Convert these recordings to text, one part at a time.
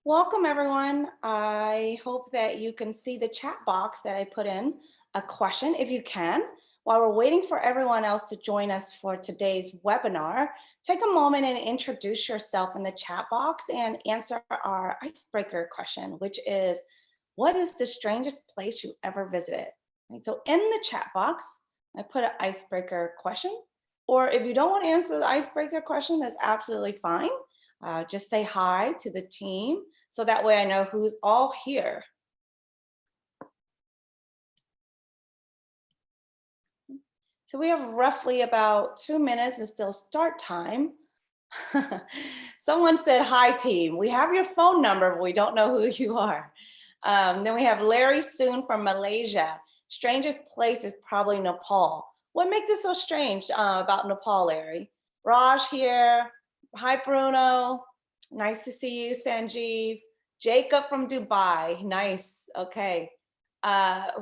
Welcome, everyone. I hope that you can see the chat box that I put in a question, if you can. While we're waiting for everyone else to join us for today's webinar, take a moment and introduce yourself in the chat box and answer our icebreaker question, which is, what is the strangest place you ever visited? Right, so in the chat box, I put an icebreaker question, or if you don't want to answer the icebreaker question, that's absolutely fine. Just say hi to the team so that way I know who's all here. So we have roughly about 2 minutes until start time. Someone said, hi team, we have your phone number, but we don't know who you are. Then we have Larry Soon from Malaysia. Strangest place is probably Nepal. What makes it so strange about Nepal, Larry? Raj here. Hi, Bruno. Nice to see you, Sanjeev. Jacob from Dubai. Nice. Okay.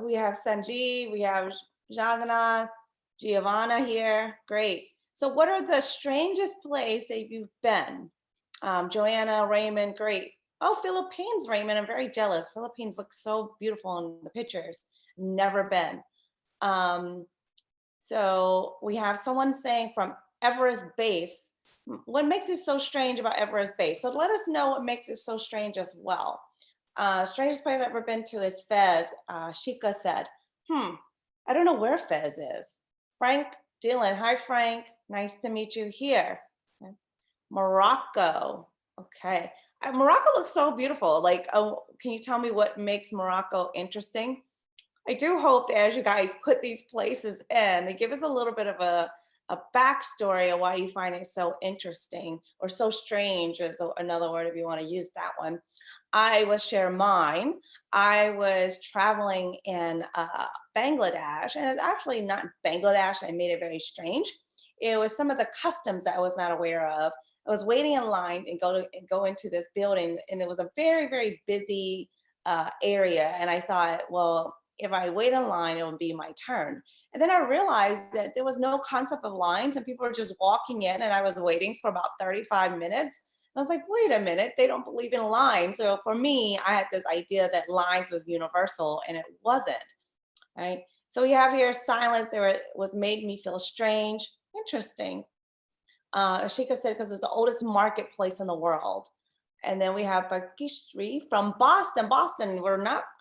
We have Sanjeev. We have Jagannath, Giovanna here. Great. So what are the strangest places that you've been? Joanna, Raymond, great. Oh, Philippines, Raymond, I'm very jealous. Philippines looks so beautiful in the pictures. Never been. So we have someone saying from Everest Base. What makes it so strange about Everest Base? So let us know what makes it so strange as well. Strangest place I've ever been to is Fez. Shika said, I don't know where Fez is. Frank Dillon, hi Frank, nice to meet you here. Morocco, okay. Morocco looks so beautiful. Like, oh, can you tell me what makes Morocco interesting? I do hope that as you guys put these places in, they give us a little bit of a backstory of why you find it so interesting or so strange is another word if you want to use that one. I will share mine. I was traveling in Bangladesh, and it's actually not Bangladesh. I made it very strange. It was some of the customs that I was not aware of. I was waiting in line and go into this building, and it was a very, very busy area. And I thought, well, if I wait in line, it will be my turn. And then I realized that there was no concept of lines and people were just walking in and I was waiting for about 35 minutes. I was like, wait a minute, they don't believe in lines. So for me, I had this idea that lines was universal and it wasn't, right? So we have here silence was made me feel strange. Interesting. Ashika said, because it's the oldest marketplace in the world. And then we have Bakishri from Boston. Boston,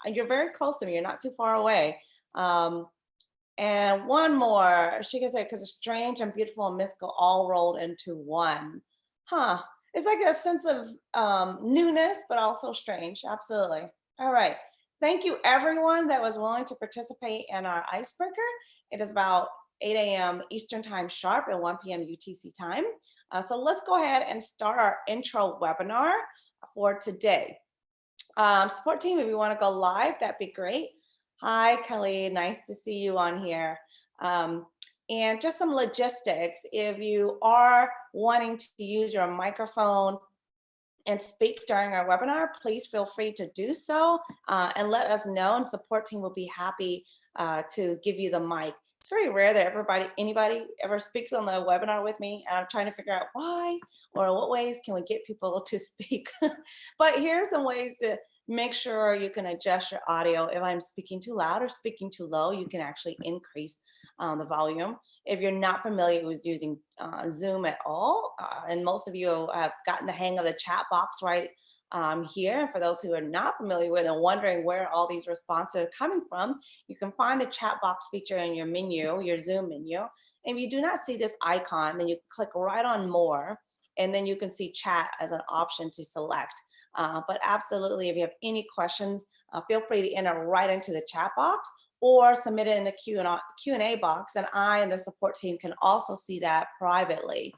you're very close to me. You're not too far away. And one more, she can say, because it's strange and beautiful and mystical all rolled into one. Huh. It's like a sense of newness, but also strange. Absolutely. All right. Thank you, everyone that was willing to participate in our icebreaker. It is about 8 a.m. Eastern Time sharp and 1 p.m. UTC time. So let's go ahead and start our intro webinar for today. Support team, if you want to go live, that'd be great. Hi, Kelly. Nice to see you on here. And just some logistics. If you are wanting to use your microphone and speak during our webinar, please feel free to do so and let us know, and support team will be happy to give you the mic. It's very rare that anybody ever speaks on the webinar with me, and I'm trying to figure out why or what ways can we get people to speak. But here's some ways to make sure you can adjust your audio. If I'm speaking too loud or speaking too low, you can actually increase the volume. If you're not familiar with using Zoom at all, and most of you have gotten the hang of the chat box right here. And for those who are not familiar with and wondering where all these responses are coming from, you can find the chat box feature in your menu, your Zoom menu. And if you do not see this icon, then you click right on more, and then you can see chat as an option to select. But absolutely, if you have any questions, feel free to enter right into the chat box or submit it in the Q&A box, and I and the support team can also see that privately.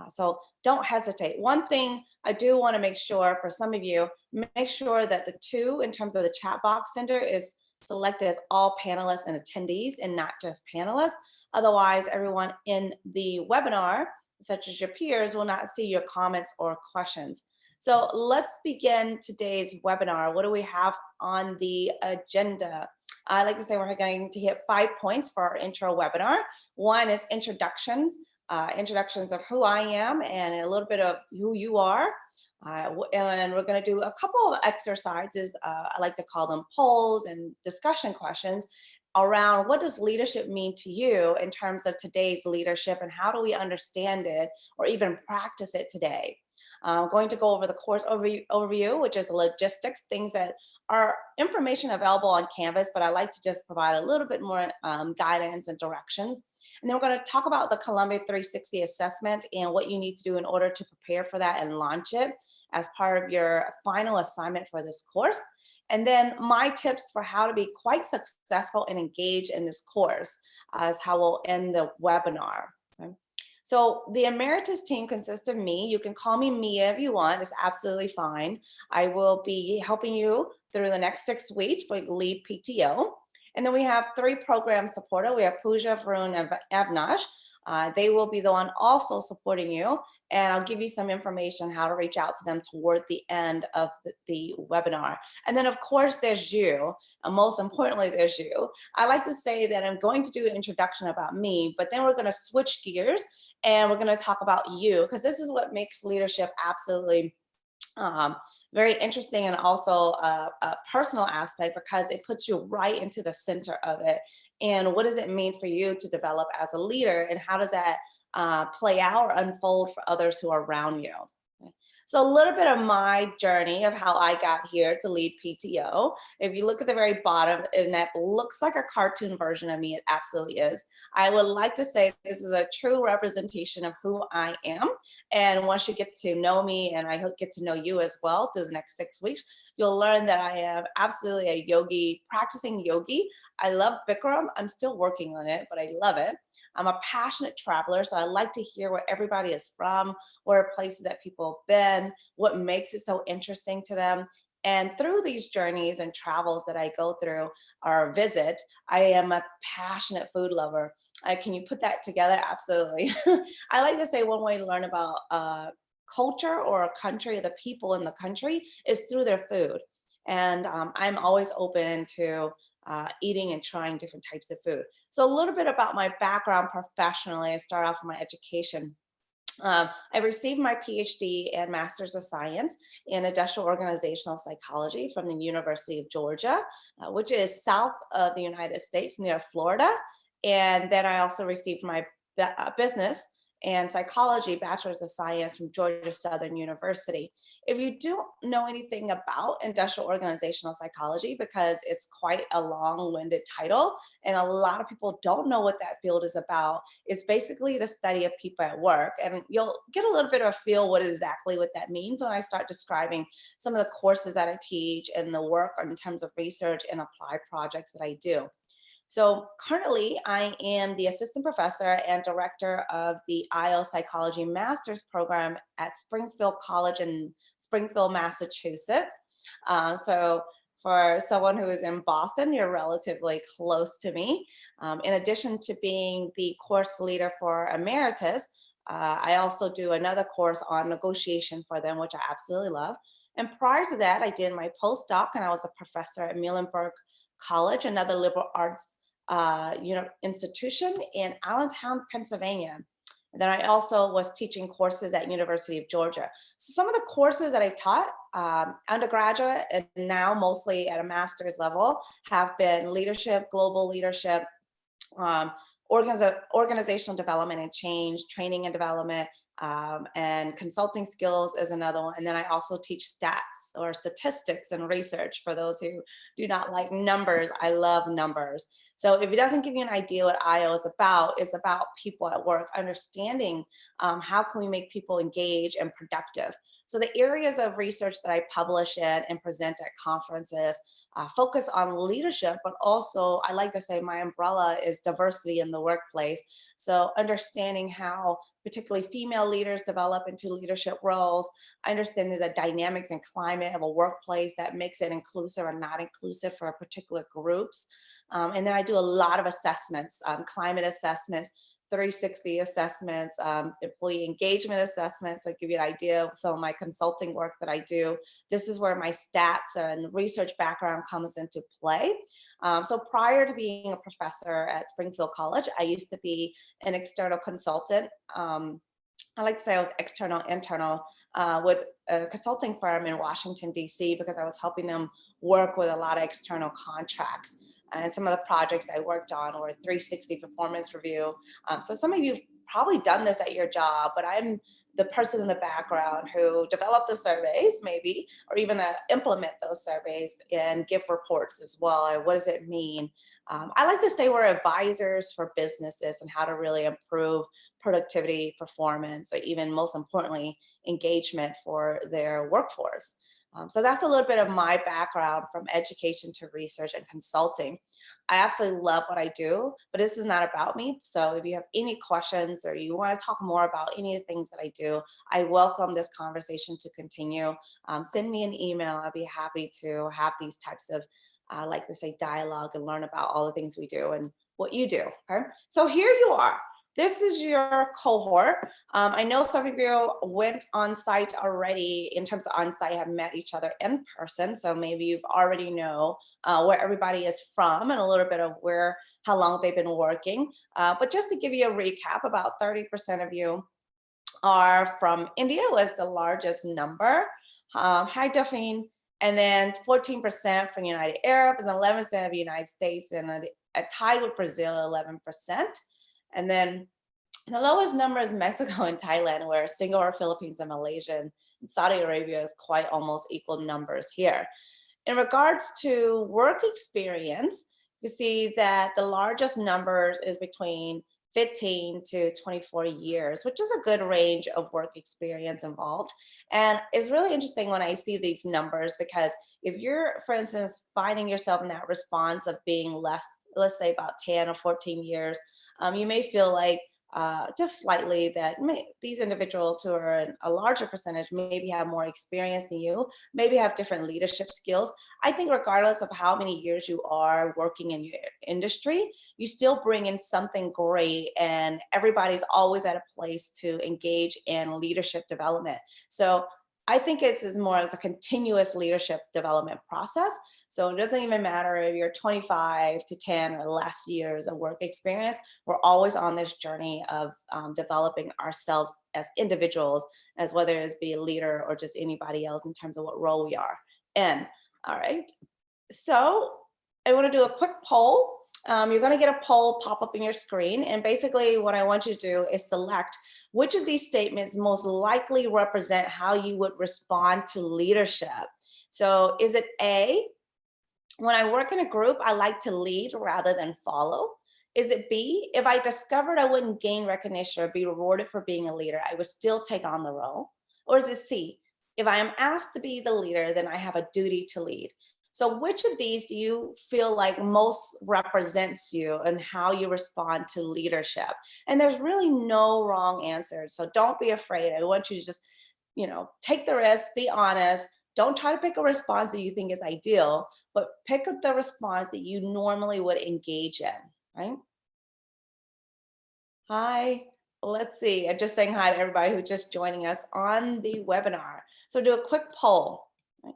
So don't hesitate. One thing I do want to make sure for some of you, make sure that the two in terms of the chat box center is selected as all panelists and attendees and not just panelists. Otherwise, everyone in the webinar, such as your peers, will not see your comments or questions. So let's begin today's webinar. What do we have on the agenda? I like to say we're going to hit 5 points for our intro webinar. One is introductions, introductions of who I am and a little bit of who you are. And we're going to do a couple of exercises. I like to call them polls and discussion questions around what does leadership mean to you in terms of today's leadership and how do we understand it or even practice it today. I'm going to go over the course overview, which is logistics, things that are information available on Canvas, but I like to just provide a little bit more guidance and directions. And then we're going to talk about the Columbia 360 assessment and what you need to do in order to prepare for that and launch it as part of your final assignment for this course. And then my tips for how to be quite successful and engaged in this course is how we'll end the webinar. Okay. So the Emeritus team consists of me. You can call me Mia if you want. It's absolutely fine. I will be helping you through the next 6 weeks for lead PTO. And then we have 3 program supporters. We have Pooja, Varun, and Avnash. They will be the one also supporting you. And I'll give you some information how to reach out to them toward the end of the webinar. And then of course there's you, and most importantly, there's you. I like to say that I'm going to do an introduction about me, but then we're gonna switch gears and we're gonna talk about you, because this is what makes leadership absolutely very interesting and also a personal aspect, because it puts you right into the center of it. And what does it mean for you to develop as a leader, and how does that play out or unfold for others who are around you? Okay. So a little bit of my journey of how I got here to lead PTO. If you look at the very bottom, and that looks like a cartoon version of me, it absolutely is. I would like to say this is a true representation of who I am. And once you get to know me, and I hope get to know you as well through the next 6 weeks, you'll learn that I am absolutely a yogi, practicing yogi. I love Bikram. I'm still working on it, but I love it. I'm a passionate traveler, so I like to hear where everybody is from, what are places that people have been, what makes it so interesting to them. And through these journeys and travels that I go through or visit, I am a passionate food lover. Can you put that together? Absolutely. I like to say one way to learn about culture or a country, the people in the country, is through their food. And I'm always open to eating and trying different types of food. So a little bit about my background professionally. I start off with my education. I received my PhD and Master's of Science in Industrial Organizational Psychology from the University of Georgia, which is south of the United States near Florida. And then I also received my business and psychology bachelor's of science from Georgia Southern University. If you don't know anything about industrial organizational psychology, because it's quite a long-winded title and a lot of people don't know what that field is about, it's basically the study of people at work. And you'll get a little bit of a feel exactly what that means when I start describing some of the courses that I teach and the work in terms of research and applied projects that I do. So currently I am the assistant professor and director of the IELTS Psychology Master's program at Springfield College in Springfield, Massachusetts. So for someone who is in Boston, you're relatively close to me. In addition to being the course leader for Emeritus, I also do another course on negotiation for them, which I absolutely love. And prior to that, I did my postdoc and I was a professor at Muhlenberg College, another liberal arts institution in Allentown, Pennsylvania. And then I also was teaching courses at University of Georgia. So some of the courses that I taught, undergraduate and now mostly at a master's level, have been leadership, global leadership, organizational development and change, training and development, and consulting skills is another one. And then I also teach stats or statistics and research for those who do not like numbers. I love numbers. So if it doesn't give you an idea what IO is about, it's about people at work, understanding how can we make people engaged and productive. So the areas of research that I publish in and present at conferences focus on leadership, but also I like to say my umbrella is diversity in the workplace. So understanding how particularly female leaders develop into leadership roles, understanding the dynamics and climate of a workplace that makes it inclusive or not inclusive for particular groups. And then I do a lot of assessments, climate assessments, 360 assessments, employee engagement assessments. So give you an idea of some of my consulting work that I do. This is where my stats and research background comes into play. So prior to being a professor at Springfield College, I used to be an external consultant. I like to say I was external, internal. with a consulting firm in Washington, D.C., because I was helping them work with a lot of external contracts. And some of the projects I worked on were 360 performance review. So some of you've probably done this at your job, but I'm the person in the background who develop the surveys maybe, or even implement those surveys and give reports as well. And what does it mean? I like to say we're advisors for businesses and how to really improve productivity, performance, or even most importantly, engagement for their workforce. So that's a little bit of my background from education to research and consulting. I absolutely love what I do, but this is not about me. So if you have any questions or you want to talk more about any of the things that I do, I welcome this conversation to continue. Send me an email. I'll be happy to have these types of, like to say, dialogue and learn about all the things we do and what you do. Okay. So here you are. This is your cohort. I know some of you went on site already in terms of on site, have met each other in person. So maybe you've already know where everybody is from and a little bit of how long they've been working. But just to give you a recap, about 30% of you are from India, was the largest number, high Delphine, and then 14% from United Arab, and 11% of the United States, and tied with Brazil, 11%. And then the lowest number is Mexico and Thailand, where Singapore, Philippines, and Malaysia and Saudi Arabia is quite almost equal numbers here. In regards to work experience, you see that the largest numbers is between 15 to 24 years, which is a good range of work experience involved. And it's really interesting when I see these numbers, because if you're, for instance, finding yourself in that response of being less, let's say about 10 or 14 years, you may feel like just slightly that these individuals who are in a larger percentage maybe have more experience than you, maybe have different leadership skills. I think regardless of how many years you are working in your industry, you still bring in something great, and everybody's always at a place to engage in leadership development. So I think it's more as a continuous leadership development process. So it doesn't even matter if you're 25 to 10 or less years of work experience. We're always on this journey of developing ourselves as individuals, as whether it's be a leader or just anybody else in terms of what role we are in. All right. So I want to do a quick poll. You're going to get a poll pop up in your screen. And basically what I want you to do is select which of these statements most likely represent how you would respond to leadership. So is it A, when I work in a group, I like to lead rather than follow? Is it B, if I discovered I wouldn't gain recognition or be rewarded for being a leader, I would still take on the role? Or is it C, if I am asked to be the leader, then I have a duty to lead? So which of these do you feel like most represents you and how you respond to leadership? And there's really no wrong answer. So don't be afraid. I want you to just, take the risk, be honest. Don't try to pick a response that you think is ideal, but pick up the response that you normally would engage in, right? Hi, let's see. I'm just saying hi to everybody who's just joining us on the webinar. So do a quick poll. Right?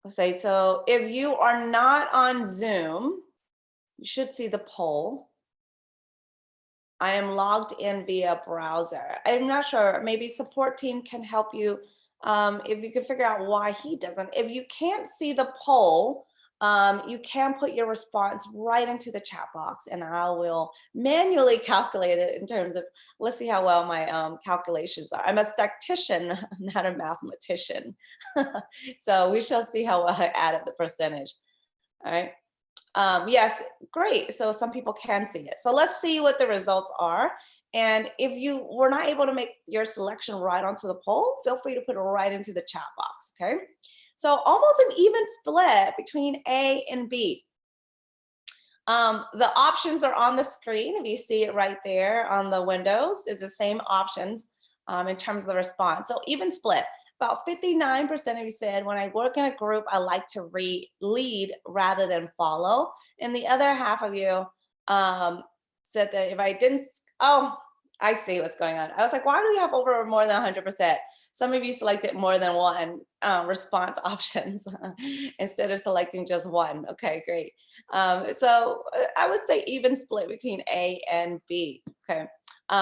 Let's say, so if you are not on Zoom, you should see the poll. I am logged in via browser. I'm not sure, maybe support team can help you if you can figure out why he doesn't. If you can't see the poll, you can put your response right into the chat box and I will manually calculate it in terms of, let's see how well my calculations are. I'm a statistician, not a mathematician. So we shall see how well I added the percentage, all right? Yes, great. So some people can see it. So let's see what the results are. And if you were not able to make your selection right onto the poll, feel free to put it right into the chat box, okay? So almost an even split between A and B. The options are on the screen. If you see it right there on the windows, it's the same options in terms of the response. So even split. About 59% of you said, when I work in a group, I like to lead rather than follow. And the other half of you said that if I didn't, oh, I see what's going on. I was like, why do we have over more than 100%? Some of you selected more than one response options instead of selecting just one. Okay, great. I would say even split between A and B. Okay.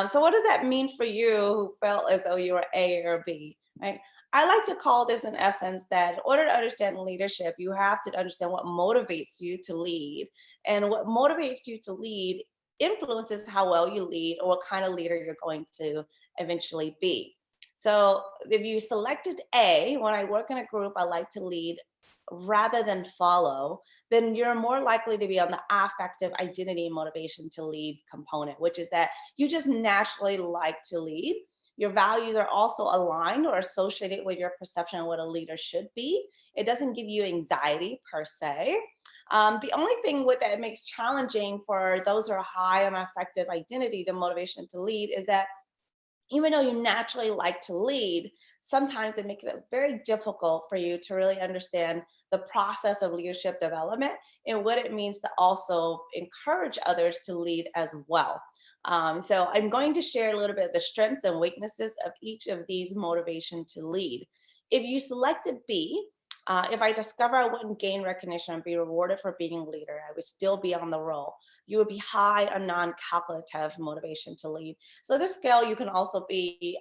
So what does that mean for you who felt as though you were A or B, right? I like to call this in essence that in order to understand leadership, you have to understand what motivates you to lead. And what motivates you to lead influences how well you lead or what kind of leader you're going to eventually be. So if you selected A, when I work in a group, I like to lead rather than follow, then you're more likely to be on the affective identity and motivation to lead component, which is that you just naturally like to lead. Your values are also aligned or associated with your perception of what a leader should be. It doesn't give you anxiety per se. The only thing with that makes challenging for those who are high on affective identity, the motivation to lead, is that even though you naturally like to lead, sometimes it makes it very difficult for you to really understand the process of leadership development and what it means to also encourage others to lead as well. So I'm going to share a little bit of the strengths and weaknesses of each of these motivation to lead. If you selected B, if I discover I wouldn't gain recognition and be rewarded for being a leader, I would still be on the roll. You would be high on non-calculative motivation to lead. So this scale, you can also be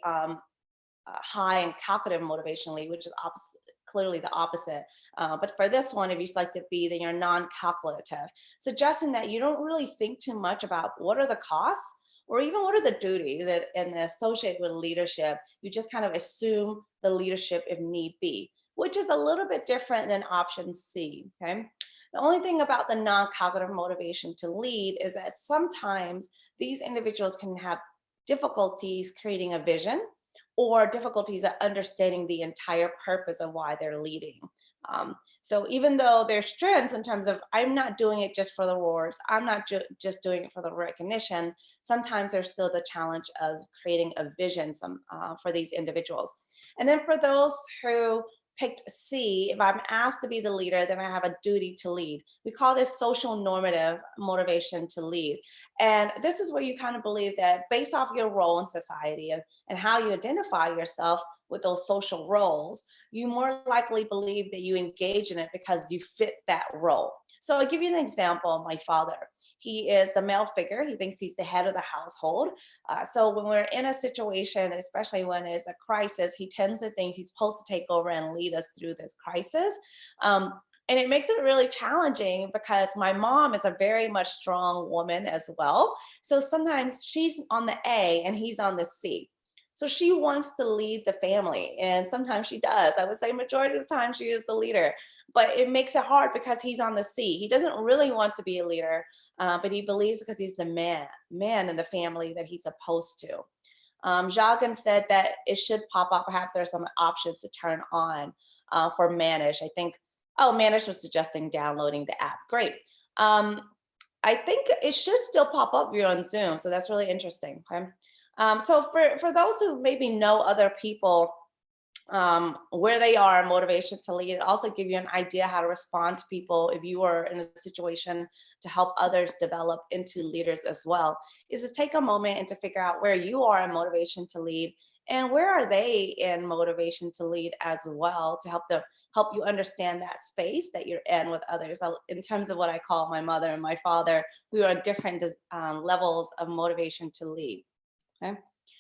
high in calculative motivation lead, which is opposite, clearly the opposite. But for this one, if you selected B, then you're non-calculative, suggesting that you don't really think too much about what are the costs or even what are the duties that and associated with leadership. You just kind of assume the leadership if need be, which is a little bit different than option C. Okay. The only thing about the non-cognitive motivation to lead is that sometimes these individuals can have difficulties creating a vision or difficulties at understanding the entire purpose of why they're leading. So even though there's strengths in terms of I'm not doing it just for the rewards, I'm not just doing it for the recognition, sometimes there's still the challenge of creating a vision for these individuals. And then for those who picked C, if I'm asked to be the leader, then I have a duty to lead. We call this social normative motivation to lead. And this is where you kind of believe that based off your role in society and how you identify yourself with those social roles, you more likely believe that you engage in it because you fit that role. So I'll give you an example of my father. He is the male figure. He thinks he's the head of the household. So when we're in a situation, especially when it's a crisis, he tends to think he's supposed to take over and lead us through this crisis. And it makes it really challenging because my mom is a very much strong woman as well. So sometimes she's on the A and he's on the C. So she wants to lead the family, and sometimes she does. I would say majority of the time she is the leader, but it makes it hard because he's on the C. He doesn't really want to be a leader, but he believes because he's the man in the family that he's supposed to. Jagan said that it should pop up. Perhaps there are some options to turn on for Manish. I think, oh, Manish was suggesting downloading the app. Great. I think it should still pop up if you're on Zoom. So that's really interesting. Okay. So for those who maybe know other people where they are in motivation to lead, it also give you an idea how to respond to people if you are in a situation to help others develop into leaders as well, is to take a moment and to figure out where you are in motivation to lead and where are they in motivation to lead as well, to help you understand that space that you're in with others. In terms of what I call my mother and my father, we are on different levels of motivation to lead. Okay.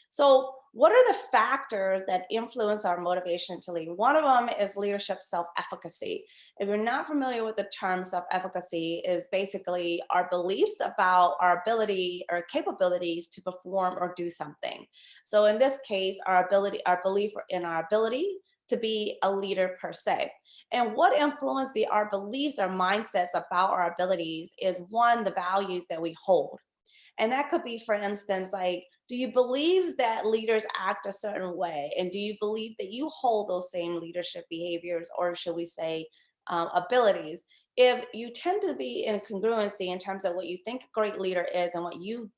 So, what are the factors that influence our motivation to lead? One of them is leadership self-efficacy. If you're not familiar with the term self-efficacy, is basically our beliefs about our ability or capabilities to perform or do something. So in this case, our belief in our ability to be a leader per se. And what influence our beliefs, our mindsets about our abilities is one, the values that we hold. And that could be, for instance, like, do you believe that leaders act a certain way? And do you believe that you hold those same leadership behaviors, or should we say abilities? If you tend to be in congruency in terms of what you think a great leader is and what you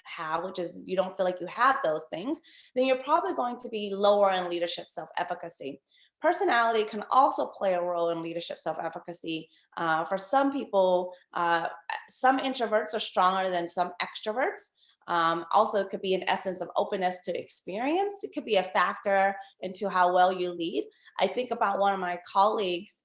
have, which is you don't feel like you have those things, then you're probably going to be lower in leadership self-efficacy. Personality can also play a role in leadership self-efficacy. For some people, some introverts are stronger than some extroverts. Also, it could be an essence of openness to experience. It could be a factor into how well you lead. I think about one of my colleagues,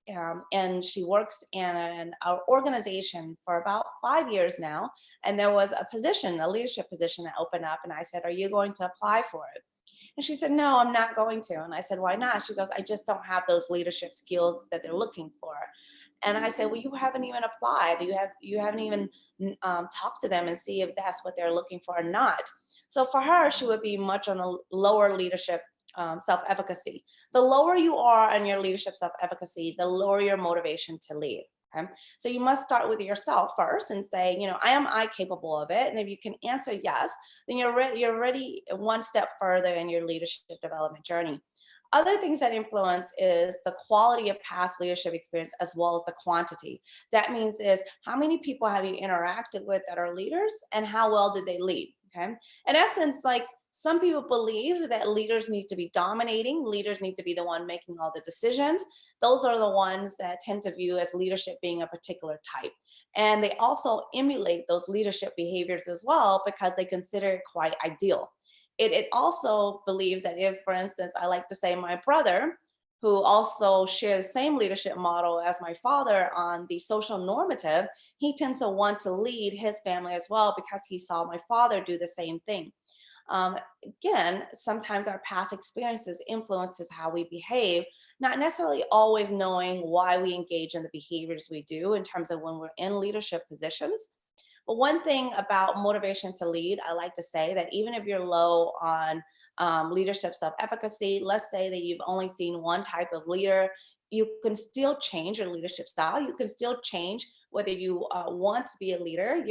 and she works in an organization for about 5 years now. And there was a position, a leadership position that opened up. And I said, "Are you going to apply for it?" And she said, "No, I'm not going to." And I said, "Why not?" She goes, "I just don't have those leadership skills that they're looking for." And I said, "Well, you haven't even applied. You haven't even talked to them and see if that's what they're looking for or not." So for her, she would be much on the lower leadership self-efficacy. The lower you are on your leadership self-efficacy, the lower your motivation to lead. Okay. So you must start with yourself first and say, am I capable of it? And if you can answer yes, then you're already one step further in your leadership development journey. Other things that influence is the quality of past leadership experience as well as the quantity. That means is how many people have you interacted with that are leaders and how well did they lead? Okay. In essence, like some people believe that leaders need to be dominating, leaders need to be the one making all the decisions. Those are the ones that tend to view as leadership being a particular type. And they also emulate those leadership behaviors as well because they consider it quite ideal. It also believes that if, for instance, I like to say my brother, who also shares the same leadership model as my father on the social normative, he tends to want to lead his family as well because he saw my father do the same thing. Again, sometimes our past experiences influences how we behave, not necessarily always knowing why we engage in the behaviors we do in terms of when we're in leadership positions. But one thing about motivation to lead, I like to say that even if you're low on leadership self-efficacy, let's say that you've only seen one type of leader, you can still change your leadership style. You can still change whether you want to be a leader.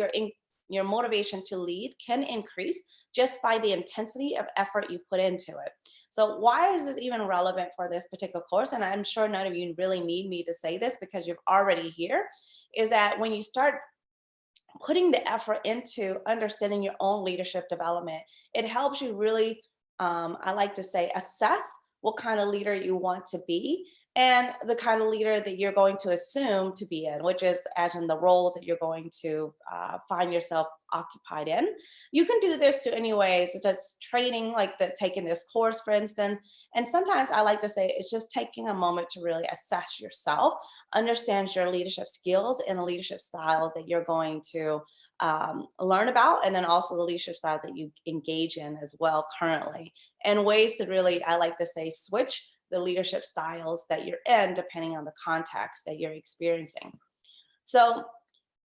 Your motivation to lead can increase just by the intensity of effort you put into it. So why is this even relevant for this particular course? And I'm sure none of you really need me to say this because you're already here, is that when you start putting the effort into understanding your own leadership development, it helps you really, I like to say, assess what kind of leader you want to be and the kind of leader that you're going to assume to be in, which is as in the roles that you're going to find yourself occupied in. You can do this to any ways, such as training, like taking this course, for instance. And sometimes I like to say it's just taking a moment to really assess yourself, understand your leadership skills and the leadership styles that you're going to learn about, and then also the leadership styles that you engage in as well currently, and ways to really, I like to say, switch the leadership styles that you're in depending on the context that you're experiencing. So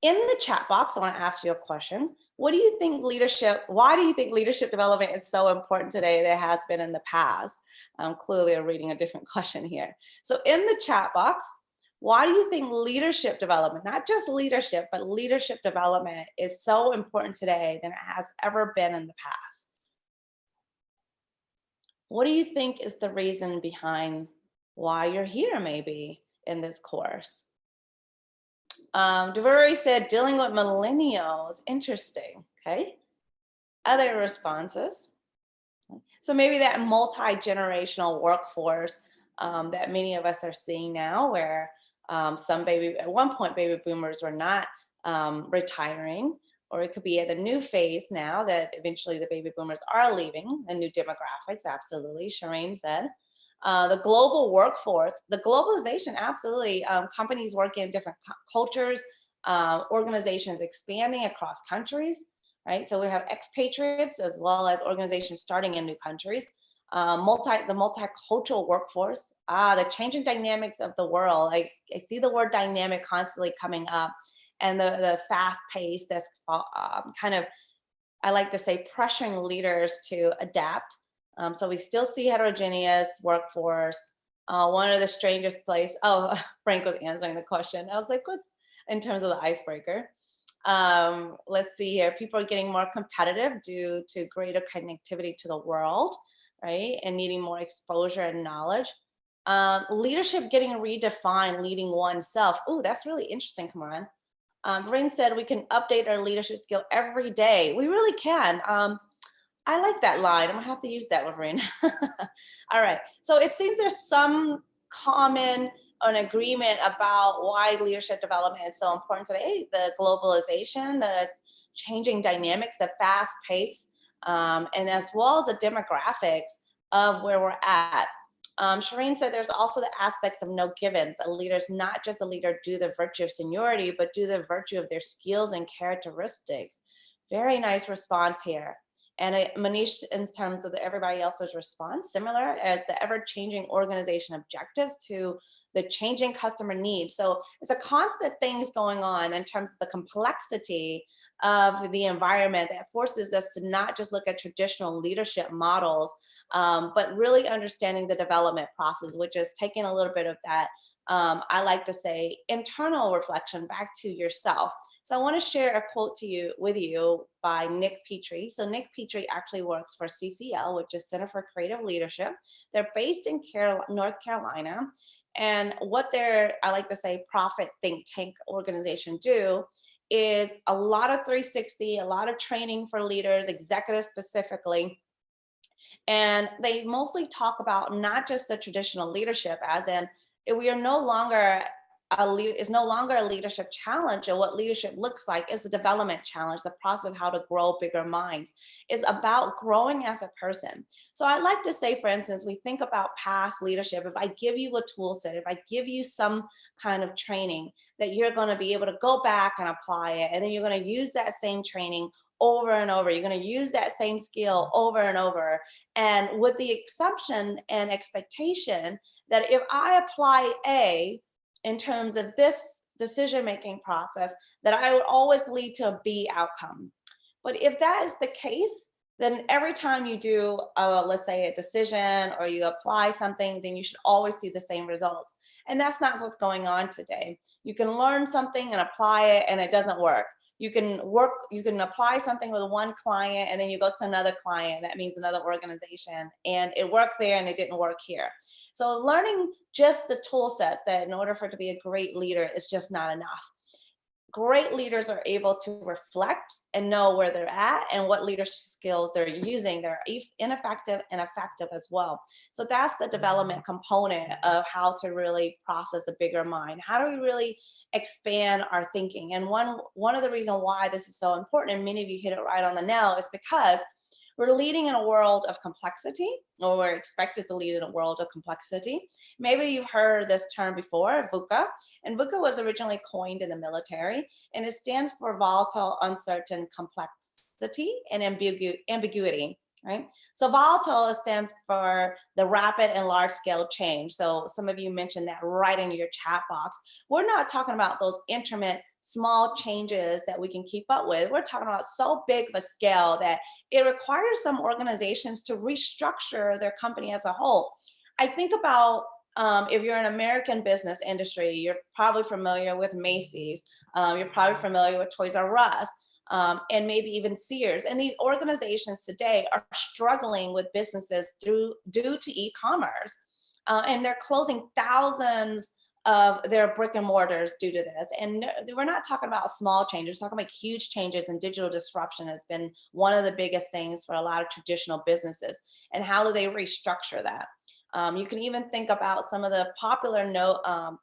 in the chat box, I want to ask you a question. Why do you think leadership development is so important today that it has been in the past? Clearly, I'm reading a different question here. So in the chat box, why do you think leadership development, not just leadership, but leadership development is so important today than it has ever been in the past? What do you think is the reason behind why you're here maybe in this course? DeVry said dealing with millennials, interesting, okay. Other responses. So maybe that multi-generational workforce that many of us are seeing now, where at one point, baby boomers were not retiring, or it could be at the new phase now that eventually the baby boomers are leaving, the new demographics, absolutely, Shireen said. The global workforce, the globalization, absolutely. Companies working in different cultures, organizations expanding across countries, right? So we have expatriates as well as organizations starting in new countries. The multicultural workforce, the changing dynamics of the world. I see the word dynamic constantly coming up, and the fast pace that's kind of, I like to say, pressuring leaders to adapt. So we still see heterogeneous workforce. One of the strangest place, oh, Frank was answering the question. I was like, what's in terms of the icebreaker? Let's see here. People are getting more competitive due to greater connectivity to the world, right? And needing more exposure and knowledge. Leadership getting redefined, leading oneself. Oh, that's really interesting, Kamaran. Rin said we can update our leadership skill every day. We really can. I like that line. I'm gonna have to use that with Rin. All right. So it seems there's some common an agreement about why leadership development is so important today. The globalization, the changing dynamics, the fast pace, and as well as the demographics of where we're at. Shireen said there's also the aspects of no givens. A leader is not just a leader due to the virtue of seniority, but due to the virtue of their skills and characteristics. Very nice response here. And Manish, in terms of everybody else's response, similar as the ever-changing organization objectives to the changing customer needs. So it's a constant things going on in terms of the complexity of the environment that forces us to not just look at traditional leadership models, but really understanding the development process, which is taking a little bit of that, I like to say, internal reflection back to yourself. So I want to share a quote with you by Nick Petrie. So Nick Petrie actually works for CCL, which is Center for Creative Leadership. They're based in North Carolina. And what their, I like to say, profit think tank organization do is a lot of 360, a lot of training for leaders, executives specifically. And they mostly talk about not just the traditional leadership, as in we are no longer is no longer a leadership challenge, and what leadership looks like is a development challenge. The process of how to grow bigger minds is about growing as a person. So I like to say, for instance, we think about past leadership. If I give you a tool set, if I give you some kind of training, that you're going to be able to go back and apply it, and then you're going to use that same training over and over. You're going to use that same skill over and over. And with the exception and expectation that if I apply A in terms of this decision-making process, that I would always lead to a B outcome. But if that is the case, then every time you do, let's say, a decision or you apply something, then you should always see the same results. And that's not what's going on today. You can learn something and apply it and it doesn't work. You can apply something with one client and then you go to another client, that means another organization, and it worked there and it didn't work here. So learning just the tool sets that in order for it to be a great leader is just not enough. Great leaders are able to reflect and know where they're at and what leadership skills they're using. They're ineffective and effective as well. So that's the development component of how to really process the bigger mind. How do we really expand our thinking? And one of the reasons why this is so important, and many of you hit it right on the nail, is because we're leading in a world of complexity, or we're expected to lead in a world of complexity. Maybe you've heard this term before, VUCA. And VUCA was originally coined in the military, and it stands for volatile, uncertain, complexity, and ambiguity, right? So volatile stands for the rapid and large scale change. So some of you mentioned that right in your chat box. We're not talking about those intermittent small changes that we can keep up with. We're talking about so big of a scale that it requires some organizations to restructure their company as a whole. I think about if you're an American business industry, you're probably familiar with Macy's, you're probably familiar with Toys R Us, and maybe even Sears. And these organizations today are struggling with businesses due to e-commerce. And they're closing thousands of their brick and mortars due to this. And we're not talking about small changes, we're talking about huge changes, and digital disruption has been one of the biggest things for a lot of traditional businesses. And how do they restructure that? You can even think about some of the popular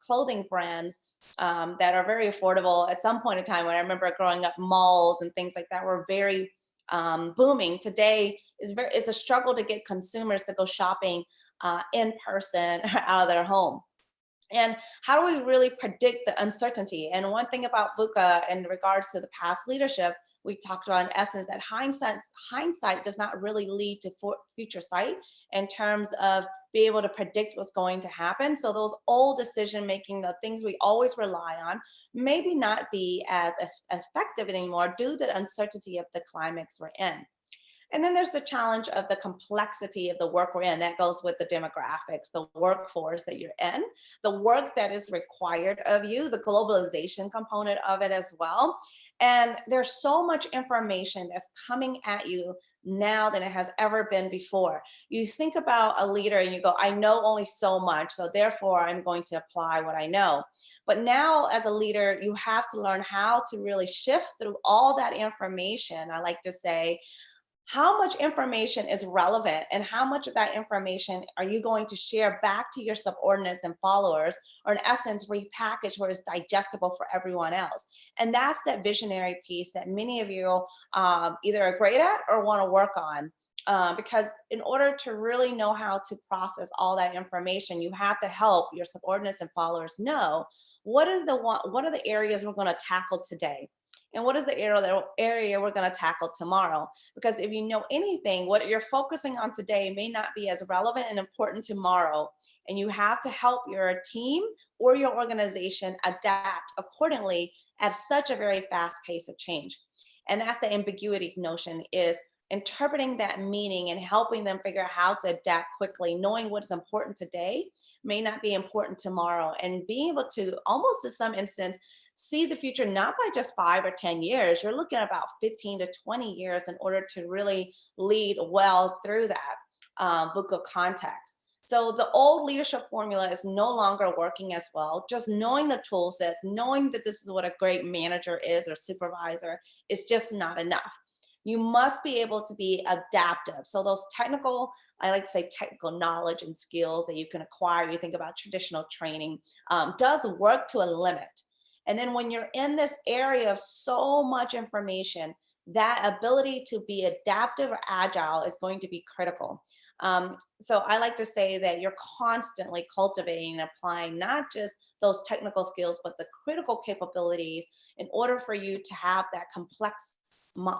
clothing brands that are very affordable. At some point in time, when I remember growing up, malls and things like that were very booming. Today is a struggle to get consumers to go shopping in person out of their home. And how do we really predict the uncertainty? And one thing about VUCA in regards to the past leadership, we talked about in essence that hindsight does not really lead to future sight in terms of being able to predict what's going to happen. So those old decision making, the things we always rely on, maybe not be as effective anymore due to the uncertainty of the climates we're in. And then there's the challenge of the complexity of the work we're in. That goes with the demographics, the workforce that you're in, the work that is required of you, the globalization component of it as well. And there's so much information that's coming at you now than it has ever been before. You think about a leader and you go, I know only so much, so therefore I'm going to apply what I know. But now as a leader, you have to learn how to really shift through all that information, I like to say, how much information is relevant and how much of that information are you going to share back to your subordinates and followers, or in essence repackage where it's digestible for everyone else. And that's that visionary piece that many of you either are great at or want to work on. Because in order to really know how to process all that information, you have to help your subordinates and followers know what are the areas we're going to tackle today, and what is the area we're going to tackle tomorrow. Because if you know anything, what you're focusing on today may not be as relevant and important tomorrow. And you have to help your team or your organization adapt accordingly at such a very fast pace of change. And that's the ambiguity notion, is interpreting that meaning and helping them figure out how to adapt quickly, knowing what's important today may not be important tomorrow, and being able to almost to some instance see the future not by just 5 or 10 years. You're looking at about 15 to 20 years in order to really lead well through that VUCA context. So the old leadership formula is no longer working as well. Just knowing the tool sets, knowing that this is what a great manager is or supervisor is just not enough. You must be able to be adaptive. So those technical, I like to say technical knowledge and skills that you can acquire, you think about traditional training, does work to a limit. And then when you're in this area of so much information, that ability to be adaptive or agile is going to be critical. So I like to say that you're constantly cultivating and applying not just those technical skills, but the critical capabilities in order for you to have that complex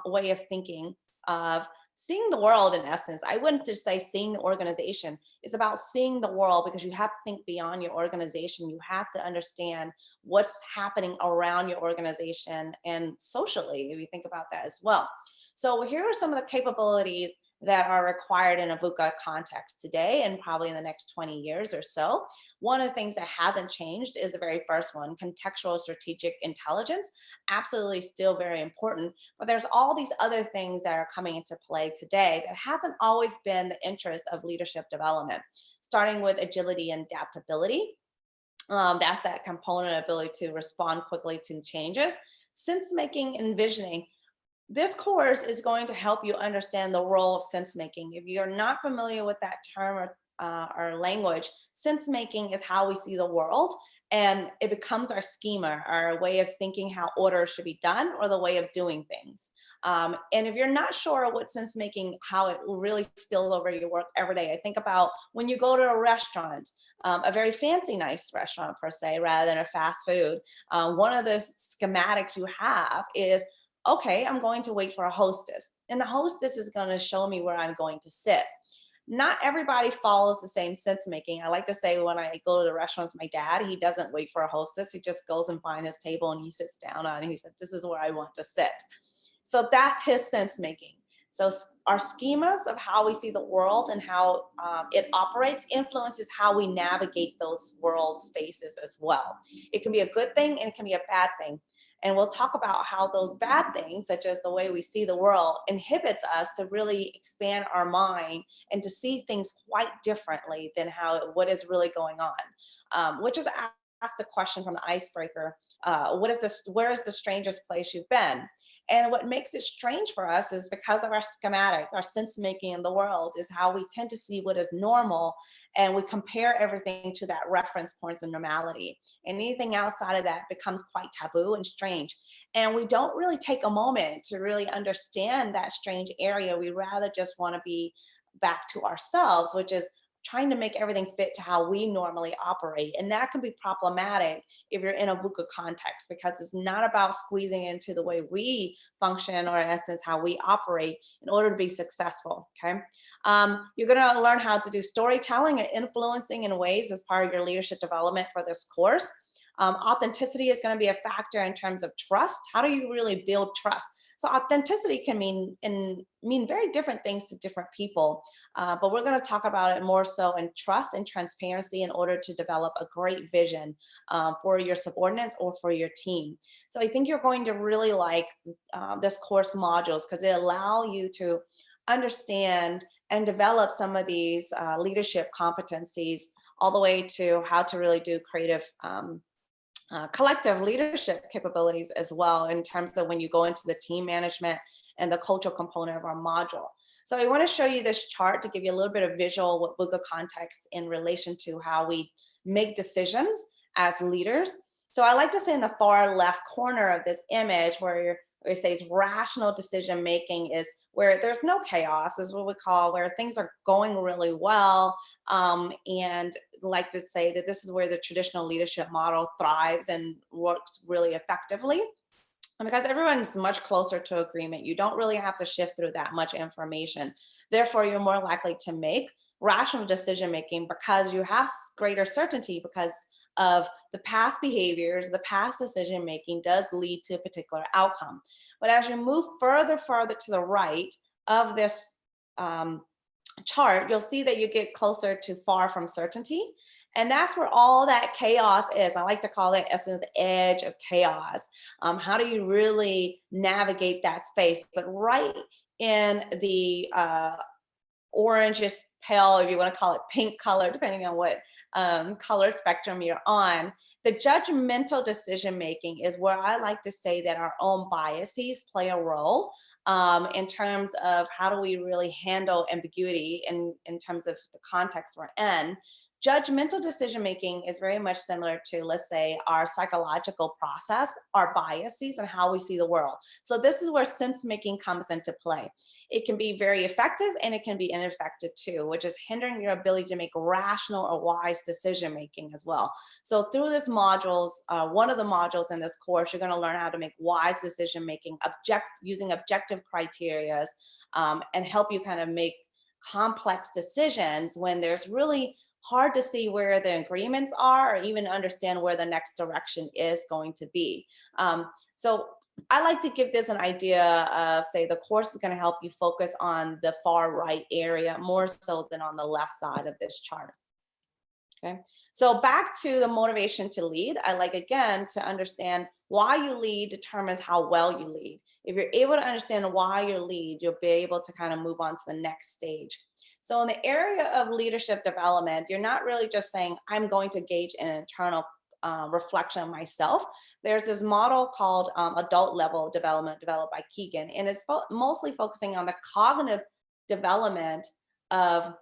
way of thinking, of seeing the world. In essence, I wouldn't just say seeing the organization. It's about seeing the world, because you have to think beyond your organization. You have to understand what's happening around your organization and socially, if you think about that as well. So here are some of the capabilities that are required in a VUCA context today and probably in the next 20 years or so. One of the things that hasn't changed is the very first one, contextual strategic intelligence. Absolutely still very important, but there's all these other things that are coming into play today that hasn't always been the interest of leadership development, starting with agility and adaptability. That's that component, ability to respond quickly to changes. Sense making and visioning, this course is going to help you understand the role of sense making. If you're not familiar with that term or language, sense making is how we see the world, and it becomes our schema, our way of thinking how order should be done or the way of doing things. And if you're not sure what sense making, how it will really spill over your work every day, I think about when you go to a restaurant, a very fancy, nice restaurant per se, rather than a fast food. One of the schematics you have is, okay, I'm going to wait for a hostess, and the hostess is going to show me where I'm going to sit. Not everybody follows the same sense making. I like to say when I go to the restaurants, my dad, he doesn't wait for a hostess. He just goes and finds his table and he sits down on it. And he said, this is where I want to sit. So that's his sense making. So our schemas of how we see the world and how it operates influences how we navigate those world spaces as well. It can be a good thing and it can be a bad thing. And we'll talk about how those bad things, such as the way we see the world, inhibits us to really expand our mind and to see things quite differently than what is really going on. Which is asked the question from the icebreaker: where is the strangest place you've been? And what makes it strange for us is because of our schematic, our sense making in the world is how we tend to see what is normal, and we compare everything to that reference points of normality. And anything outside of that becomes quite taboo and strange. And we don't really take a moment to really understand that strange area. We rather just want to be back to ourselves, which is trying to make everything fit to how we normally operate. And that can be problematic if you're in a VUCA context, because it's not about squeezing into the way we function, or in essence, how we operate in order to be successful, okay? You're gonna learn how to do storytelling and influencing in ways as part of your leadership development for this course. Authenticity is going to be a factor in terms of trust. How do you really build trust? So authenticity can mean very different things to different people, but we're going to talk about it more so in trust and transparency in order to develop a great vision for your subordinates or for your team. So I think you're going to really like this course modules, because they allow you to understand and develop some of these leadership competencies, all the way to how to really do creative collective leadership capabilities as well, in terms of when you go into the team management and the cultural component of our module. So I want to show you this chart to give you a little bit of visual context in relation to how we make decisions as leaders. So I like to say in the far left corner of this image where it says rational decision making is where there's no chaos, is what we call where things are going really well. And like to say that this is where the traditional leadership model thrives and works really effectively. And because everyone's much closer to agreement, you don't really have to shift through that much information. Therefore, you're more likely to make rational decision making because you have greater certainty because of the past behaviors, the past decision making does lead to a particular outcome. But as you move further to the right of this chart, you'll see that you get closer to far from certainty. And that's where all that chaos is. I like to call it as the edge of chaos. How do you really navigate that space? But right in the orangish pale, if you want to call it pink color, depending on what color spectrum you're on, the judgmental decision making is where I like to say that our own biases play a role in terms of how do we really handle ambiguity in terms of the context we're in. Judgmental decision making is very much similar to, let's say, our psychological process, our biases, and how we see the world. So this is where sense making comes into play. It can be very effective and it can be ineffective too, which is hindering your ability to make rational or wise decision making as well. So through this modules, one of the modules in this course, you're going to learn how to make wise decision making, using objective criterias, and help you kind of make complex decisions when there's really hard to see where the agreements are or even understand where the next direction is going to be. So I like to give this an idea of, say, the course is going to help you focus on the far right area more so than on the left side of this chart. Okay, so back to the motivation to lead, I like again to understand why you lead determines how well you lead. If you're able to understand why you lead, you'll be able to kind of move on to the next stage. So in the area of leadership development, you're not really just saying, I'm going to engage in an internal reflection of myself. There's this model called adult level development developed by Kegan, and it's mostly focusing on the cognitive development of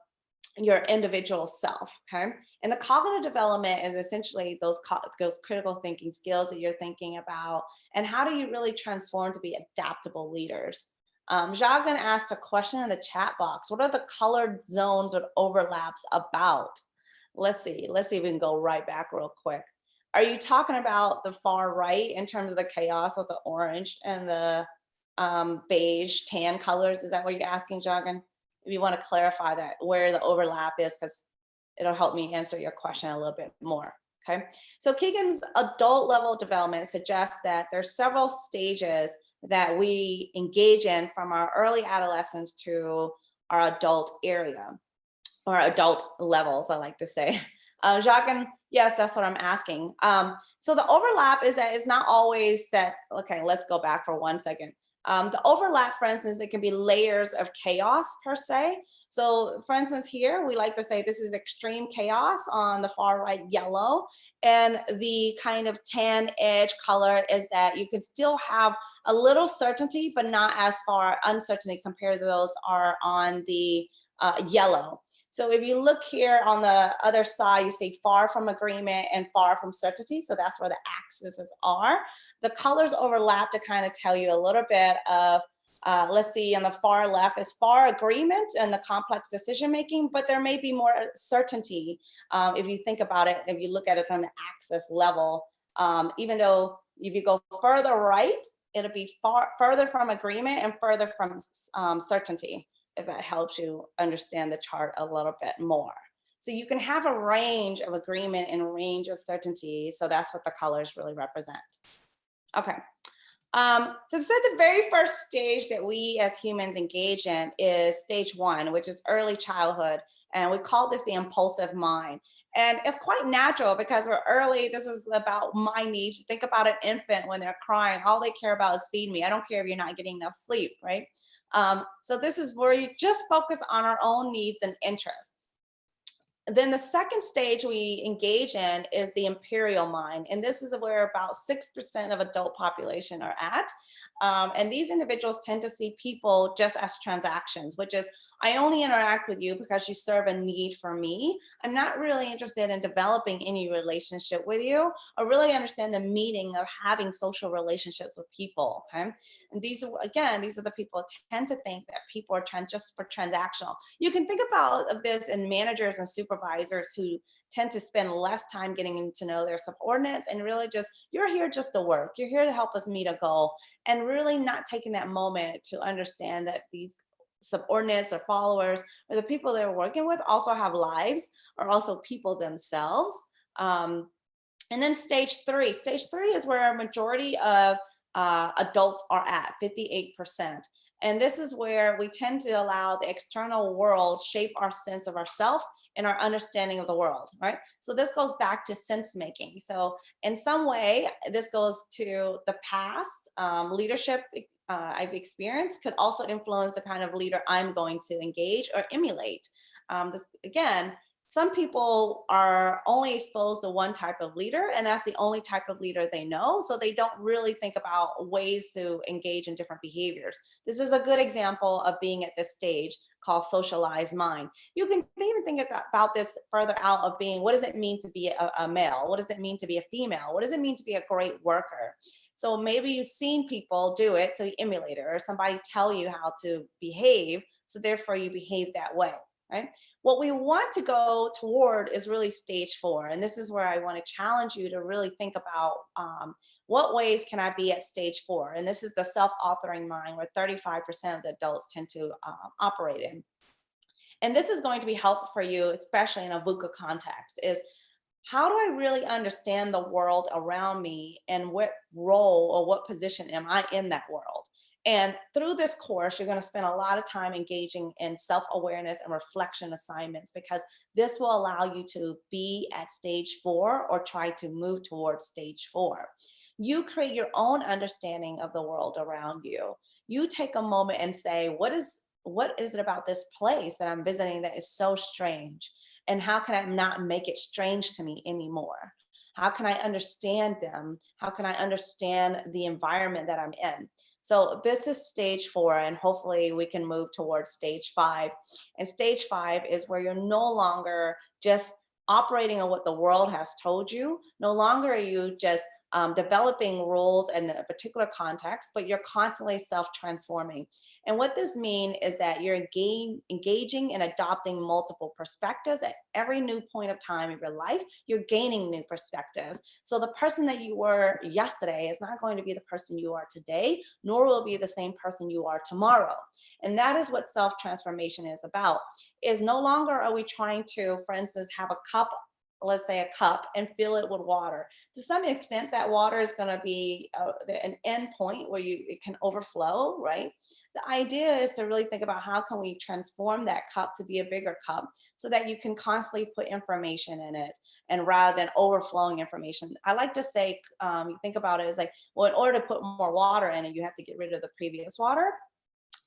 your individual self, okay? And the cognitive development is essentially those critical thinking skills that you're thinking about, and how do you really transform to be adaptable leaders? Jagan asked a question in the chat box. What are the colored zones or overlaps about? Let's see if we can go right back real quick. Are you talking about the far right in terms of the chaos of the orange and the beige tan colors? Is that what you're asking, Jagan? If you want to clarify that, where the overlap is, because it'll help me answer your question a little bit more. Okay, so Kegan's adult level development suggests that there's several stages that we engage in from our early adolescence to our adult area, or adult levels, I like to say. Jacques, yes, that's what I'm asking. So the overlap is that it's not always that, okay, let's go back for 1 second. The overlap, for instance, it can be layers of chaos per se. So for instance, here, we like to say this is extreme chaos on the far right yellow. And the kind of tan edge color is that you can still have a little certainty, but not as far uncertainty compared to those are on the yellow. So if you look here on the other side, you see far from agreement and far from certainty. So that's where the axes are. The colors overlap to kind of tell you a little bit of, let's see, on the far left is far agreement and the complex decision making, but there may be more certainty if you think about it, if you look at it on the axis level. Even though if you go further right, it'll be further from agreement and further from certainty, if that helps you understand the chart a little bit more. So you can have a range of agreement and a range of certainty. So that's what the colors really represent. Okay. So this is the very first stage that we as humans engage in is stage 1, which is early childhood. And we call this the impulsive mind. And it's quite natural because we're early. This is about my needs. Think about an infant when they're crying. All they care about is feed me. I don't care if you're not getting enough sleep, right? So this is where you just focus on our own needs and interests. Then the second stage we engage in is the imperial mind. And this is where about 6% of adult population are at. And these individuals tend to see people just as transactions, which is, I only interact with you because you serve a need for me. I'm not really interested in developing any relationship with you or really understand the meaning of having social relationships with people. Okay. And these are, again, these are the people who tend to think that people are just for transactional. You can think about of this in managers and supervisors who tend to spend less time getting to know their subordinates and really just, you're here just to work. You're here to help us meet a goal, and really not taking that moment to understand that these subordinates or followers or the people they're working with also have lives, are also people themselves. Um, and then stage three is where a majority of adults are at, 58%. And this is where we tend to allow the external world shape our sense of ourself and our understanding of the world, right? So this goes back to sense making. So in some way, this goes to the past leadership I've experienced could also influence the kind of leader I'm going to engage or emulate. This again, some people are only exposed to one type of leader, and that's the only type of leader they know. So they don't really think about ways to engage in different behaviors. This is a good example of being at this stage called socialized mind. You can even think about this further out of being, what does it mean to be a male? What does it mean to be a female? What does it mean to be a great worker? So maybe you've seen people do it, so you emulate it, or somebody tell you how to behave, so therefore you behave that way, right? What we want to go toward is really stage four. And this is where I want to challenge you to really think about what ways can I be at stage four? And this is the self-authoring mind, where 35% of the adults tend to operate in. And this is going to be helpful for you, especially in a VUCA context, is how do I really understand the world around me, and what role or what position am I in that world? And through this course, you're going to spend a lot of time engaging in self-awareness and reflection assignments, because this will allow you to be at stage four or try to move towards stage four. You create your own understanding of the world around you. You take a moment and say, what is it about this place that I'm visiting that is so strange? And how can I not make it strange to me anymore? How can I understand them? How can I understand the environment that I'm in? So this is stage four, and hopefully we can move towards stage five. And stage five is where you're no longer just operating on what the world has told you. No longer are you just developing rules in a particular context, but you're constantly self-transforming. And what this means is that you're engaging and adopting multiple perspectives at every new point of time in your life. You're gaining new perspectives. So the person that you were yesterday is not going to be the person you are today, nor will be the same person you are tomorrow. And that is what self-transformation is about, is no longer are we trying to, for instance, have a cup, let's say a cup, and fill it with water. To some extent, that water is going to be an end point where it can overflow, right? The idea is to really think about how can we transform that cup to be a bigger cup, so that you can constantly put information in it, and rather than overflowing information. I like to say, you think about it as like, well, in order to put more water in it, you have to get rid of the previous water.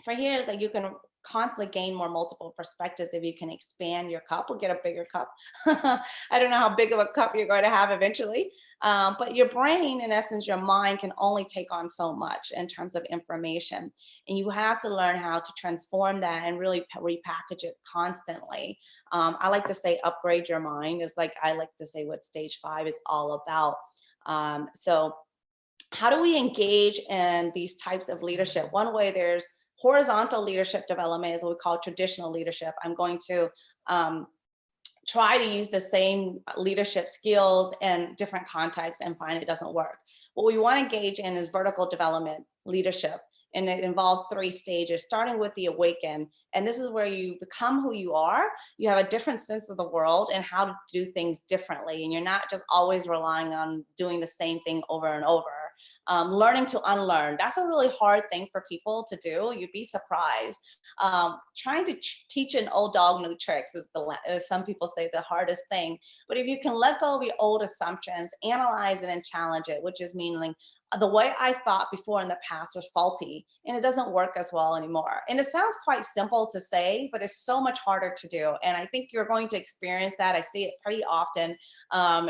For here is that you can constantly gain more multiple perspectives if you can expand your cup or get a bigger cup. I don't know how big of a cup you're going to have eventually, but your brain, in essence, your mind can only take on so much in terms of information. And you have to learn how to transform that and really repackage it constantly. I like to say upgrade your mind. Is like, I like to say what stage five is all about. So how do we engage in these types of leadership? One way, there's horizontal leadership development, is what we call traditional leadership. I'm going to try to use the same leadership skills in different contexts and find it doesn't work. What we want to engage in is vertical development leadership. And it involves 3 stages, starting with the awaken. And this is where you become who you are. You have a different sense of the world and how to do things differently. And you're not just always relying on doing the same thing over and over. Learning to unlearn. That's a really hard thing for people to do. You'd be surprised. Trying to teach an old dog new tricks is as some people say, the hardest thing. But if you can let go of your old assumptions, analyze it and challenge it, which is meaning the way I thought before in the past was faulty and it doesn't work as well anymore. And it sounds quite simple to say, but it's so much harder to do. And I think you're going to experience that. I see it pretty often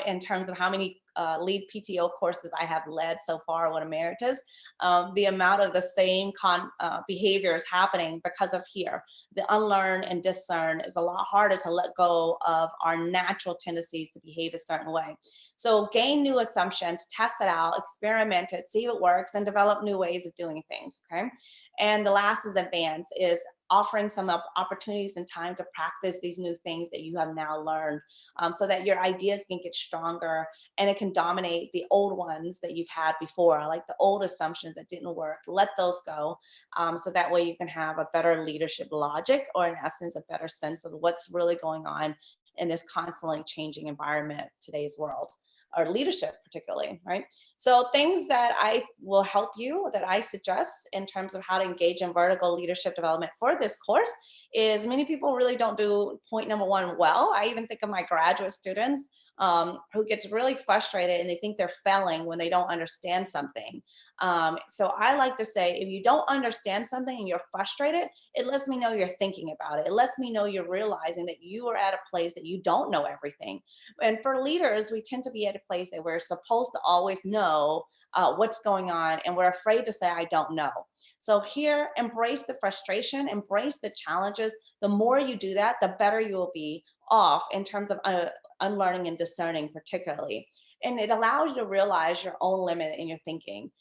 in terms of how many lead PTO courses I have led so far with Emeritus. The amount of the same behaviors happening because of here. The unlearn and discern is a lot harder to let go of our natural tendencies to behave a certain way. So gain new assumptions, test it out, experiment it, see if it works, and develop new ways of doing things, okay? And the last is advance, is offering some opportunities and time to practice these new things that you have now learned so that your ideas can get stronger and it can dominate the old ones that you've had before, like the old assumptions that didn't work. Let those go so that way you can have a better leadership logic, or in essence, a better sense of what's really going on in this constantly changing environment, today's world, or leadership particularly, right? So things that I will help you, that I suggest in terms of how to engage in vertical leadership development for this course is many people really don't do point number one well. I even think of my graduate students who gets really frustrated and they think they're failing when they don't understand something. So I like to say, if you don't understand something and you're frustrated, it lets me know you're thinking about it. It lets me know you're realizing that you are at a place that you don't know everything. And for leaders, we tend to be at a place that we're supposed to always know what's going on, and we're afraid to say, I don't know. So here, embrace the frustration, embrace the challenges. The more you do that, the better you will be off in terms of unlearning and discerning particularly. And it allows you to realize your own limit in your thinking.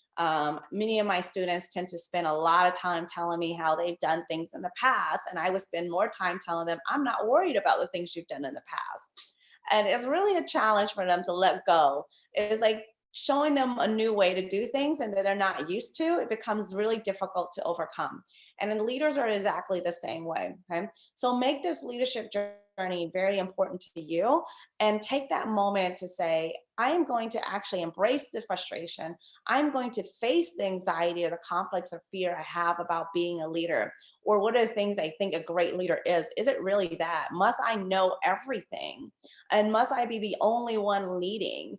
Many of my students tend to spend a lot of time telling me how they've done things in the past, and I would spend more time telling them, I'm not worried about the things you've done in the past. And it's really a challenge for them to let go. It's like showing them a new way to do things and that they're not used to, it becomes really difficult to overcome. And then leaders are exactly the same way, okay? So make this leadership journey very important to you and take that moment to say, I am going to actually embrace the frustration. I'm going to face the anxiety or the conflicts or fear I have about being a leader. Or what are the things I think a great leader is? Is it really that? Must I know everything? And must I be the only one leading?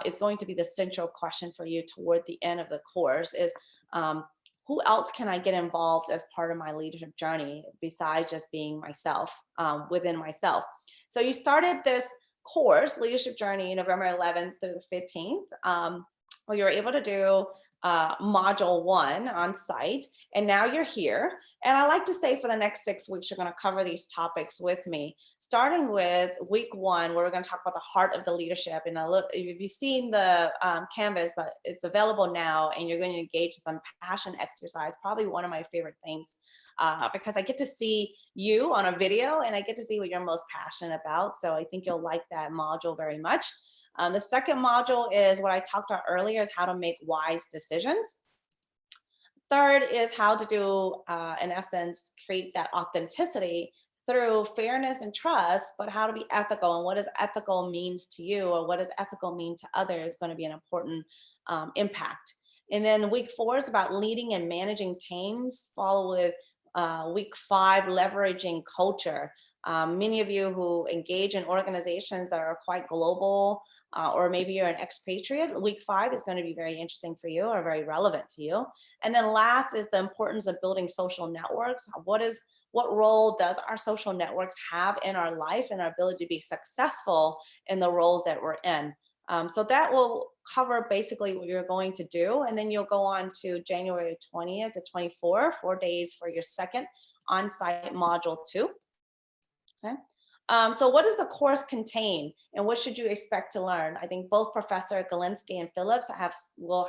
Is going to be the central question for you toward the end of the course is, who else can I get involved as part of my leadership journey besides just being myself, within myself? So you started this course, Leadership Journey, November 11th through the 15th, where you were able to do module 1 on site, and now you're here. And I like to say for the next 6 weeks, you're going to cover these topics with me, starting with week 1, where we're going to talk about the heart of the leadership. And if you've seen the Canvas, but it's available now, and you're going to engage some passion exercise, probably one of my favorite things, because I get to see you on a video and I get to see what you're most passionate about. So I think you'll like that module very much. The second module is what I talked about earlier, is how to make wise decisions. Third is how to do, in essence, create that authenticity through fairness and trust, but how to be ethical, and what does ethical means to you, or what does ethical mean to others, is going to be an important impact. And then week 4 is about leading and managing teams, followed with week 5, leveraging culture. Many of you who engage in organizations that are quite global, or maybe you're an expatriate, week 5 is going to be very interesting for you, or very relevant to you. And then last is the importance of building social networks. What role does our social networks have in our life and our ability to be successful in the roles that we're in? So that will cover basically what you're going to do. And then you'll go on to January 20th to 24th, 4 days for your second on-site module 2. Okay. So what does the course contain, and what should you expect to learn? I think both Professor Galinsky and Phillips will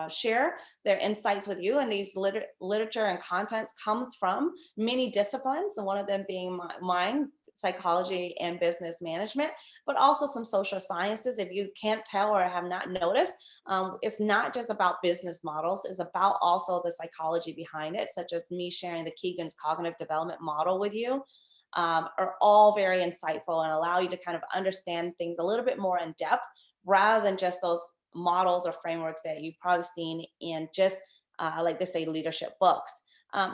share their insights with you, and these literature and contents comes from many disciplines, and one of them being mine, psychology and business management, but also some social sciences. If you can't tell or have not noticed, it's not just about business models, it's about also the psychology behind it, such as me sharing the Kegan's cognitive development model with you. Are all very insightful and allow you to kind of understand things a little bit more in depth, rather than just those models or frameworks that you've probably seen in just, like they say, leadership books.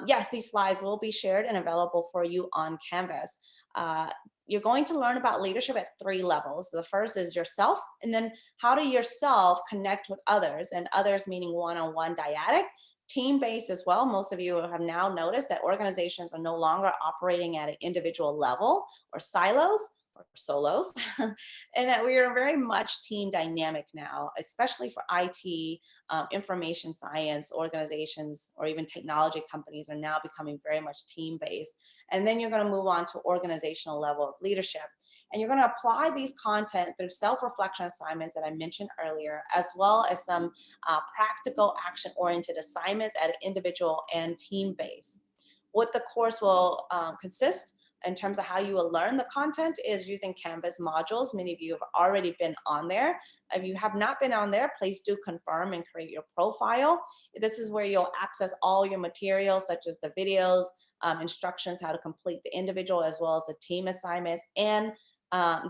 Yes, these slides will be shared and available for you on Canvas. Uh, you're going to learn about leadership at 3 levels. The first is yourself, and then how do yourself connect with others, and others meaning one-on-one dyadic, team-based as well. Most of you have now noticed that organizations are no longer operating at an individual level or silos or solos, and that we are very much team dynamic now, especially for IT, information science organizations, or even technology companies are now becoming very much team-based. And then you're going to move on to organizational level of leadership. And you're going to apply these content through self-reflection assignments that I mentioned earlier, as well as some practical action-oriented assignments at an individual and team base. What the course will consist in terms of how you will learn the content is using Canvas modules. Many of you have already been on there. If you have not been on there, please do confirm and create your profile. This is where you'll access all your materials, such as the videos, instructions, how to complete the individual as well as the team assignments, and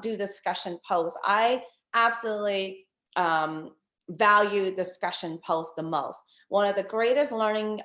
do discussion posts. I absolutely value discussion posts the most. One of the greatest learning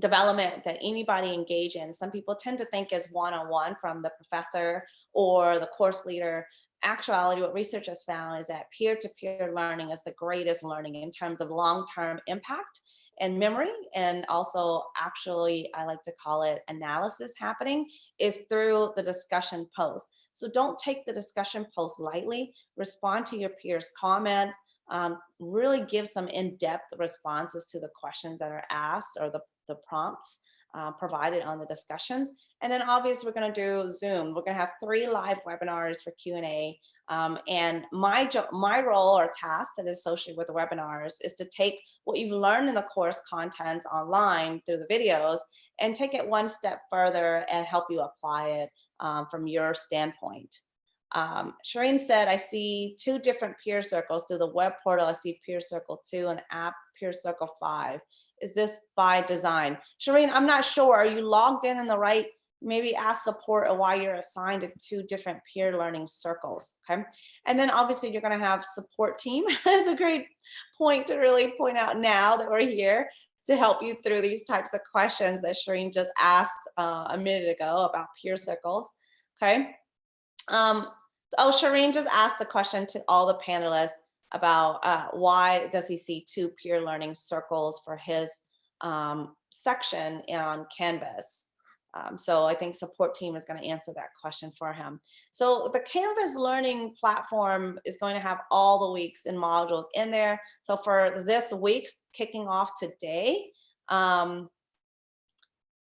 development that anybody engage in, some people tend to think is one-on-one from the professor or the course leader. Actuality, what research has found is that peer-to-peer learning is the greatest learning in terms of long-term impact and memory, and also actually, I like to call it analysis happening, is through the discussion post. So don't take the discussion post lightly, respond to your peers' comments, really give some in-depth responses to the questions that are asked or the prompts provided on the discussions. And then obviously we're going to do Zoom. We're going to have 3 live webinars for Q&A. And my role or task that is associated with the webinars is to take what you've learned in the course contents online through the videos and take it one step further and help you apply it from your standpoint. Shireen said, I see 2 different peer circles through the web portal. I see peer circle 2 and app peer circle 5. Is this by design? Shireen, I'm not sure. Are you logged in the right? Maybe ask support of why you're assigned to 2 different peer learning circles, okay? And then obviously you're gonna have support team. That's a great point to really point out now that we're here to help you through these types of questions that Shireen just asked a minute ago about peer circles, okay? Oh, Shireen just asked a question to all the panelists about why does he see 2 peer learning circles for his section on Canvas. So I think support team is going to answer that question for him. So the Canvas learning platform is going to have all the weeks and modules in there. So for this week, kicking off today, okay,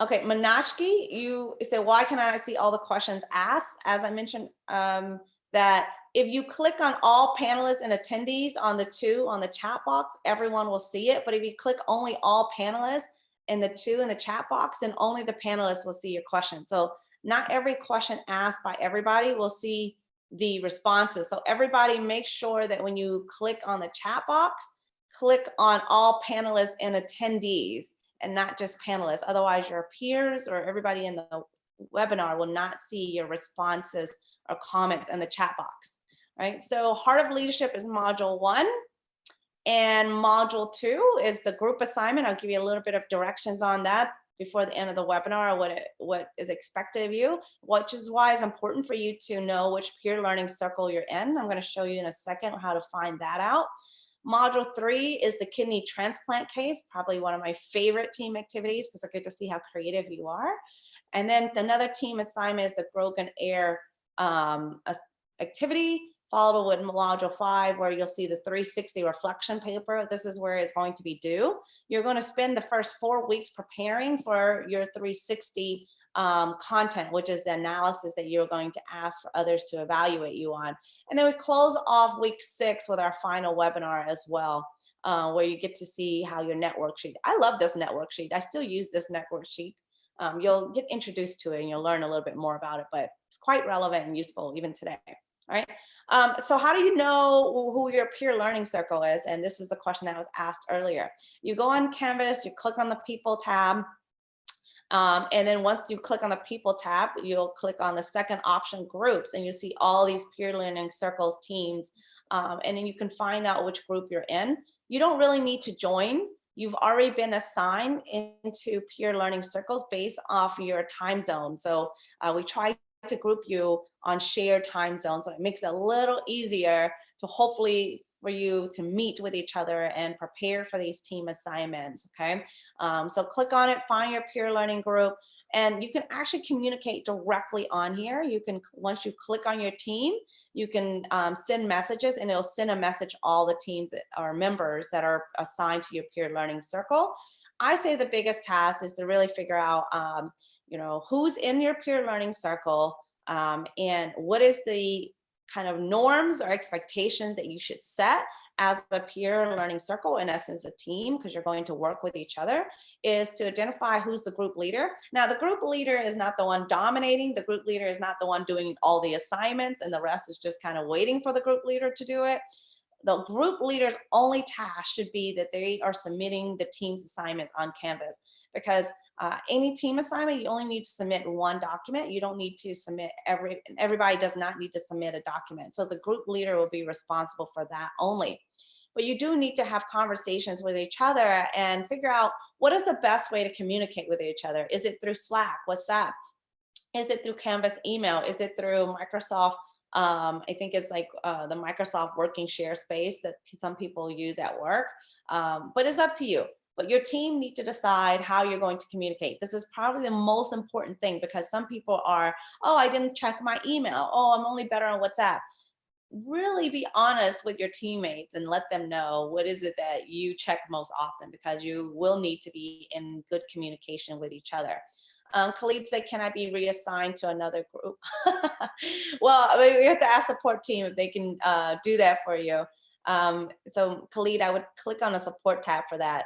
Manashki, you said, why can I see all the questions asked? As I mentioned, that if you click on all panelists and attendees on the 2 on the chat box, everyone will see it. But if you click only all panelists and the 2 in the chat box, then only the panelists will see your question. So not every question asked by everybody will see the responses. So everybody make sure that when you click on the chat box, click on all panelists and attendees and not just panelists. Otherwise your peers or everybody in the webinar will not see your responses or comments in the chat box, right? So Heart of Leadership is module 1. And module 2 is the group assignment. I'll give you a little bit of directions on that before the end of the webinar, what is expected of you, which is why it's important for you to know which peer learning circle you're in. I'm going to show you in a second how to find that out. Module 3 is the kidney transplant case, probably one of my favorite team activities because I get to see how creative you are. And then another team assignment is the Broken Air activity, followed with module 5, where you'll see the 360 reflection paper. This is where it's going to be due. You're going to spend the first 4 weeks preparing for your 360 content, which is the analysis that you're going to ask for others to evaluate you on. And then we close off week 6 with our final webinar as well, where you get to see how your network sheet. I love this network sheet. I still use this network sheet. You'll get introduced to it and you'll learn a little bit more about it, but it's quite relevant and useful even today. All right. So how do you know who your peer learning circle is? And this is the question that was asked earlier. You go on Canvas, you click on the people tab. And then once you click on the people tab, you'll click on the second option, groups, and you see all these peer learning circles teams and then you can find out which group you're in. You don't really need to join. You've already been assigned into peer learning circles based off your time zone. So we try to group you on shared time zones, so it makes it a little easier to hopefully for you to meet with each other and prepare for these team assignments. Okay, so click on it, find your peer learning group, and you can actually communicate directly on here. You can, once you click on your team, you can send messages, and it'll send a message all the teams that are members that are assigned to your peer learning circle. I say the biggest task is to really figure out who's in your peer learning circle, and what is the kind of norms or expectations that you should set as a peer learning circle, in essence a team, because you're going to work with each other, is to identify who's the group leader. Now, the group leader is not the one dominating. The group leader is not the one doing all the assignments, and the rest is just kind of waiting for the group leader to do it. The group leader's only task should be that they are submitting the team's assignments on Canvas, because any team assignment, you only need to submit one document. You don't need to submit everybody does not need to submit a document. So the group leader will be responsible for that only. But you do need to have conversations with each other and figure out what is the best way to communicate with each other. Is it through Slack, WhatsApp? Is it through Canvas email? Is it through Microsoft? I think it's like the Microsoft working share space that some people use at work, but it's up to you. But your team need to decide how you're going to communicate. This is probably the most important thing, because some people are, oh, I didn't check my email. Oh, I'm only better on WhatsApp. Really be honest with your teammates and let them know what is it that you check most often, because you will need to be in good communication with each other. Khalid said, can I be reassigned to another group? Well, I mean, we have to ask support team if they can do that for you. So Khalid, I would click on a support tab for that.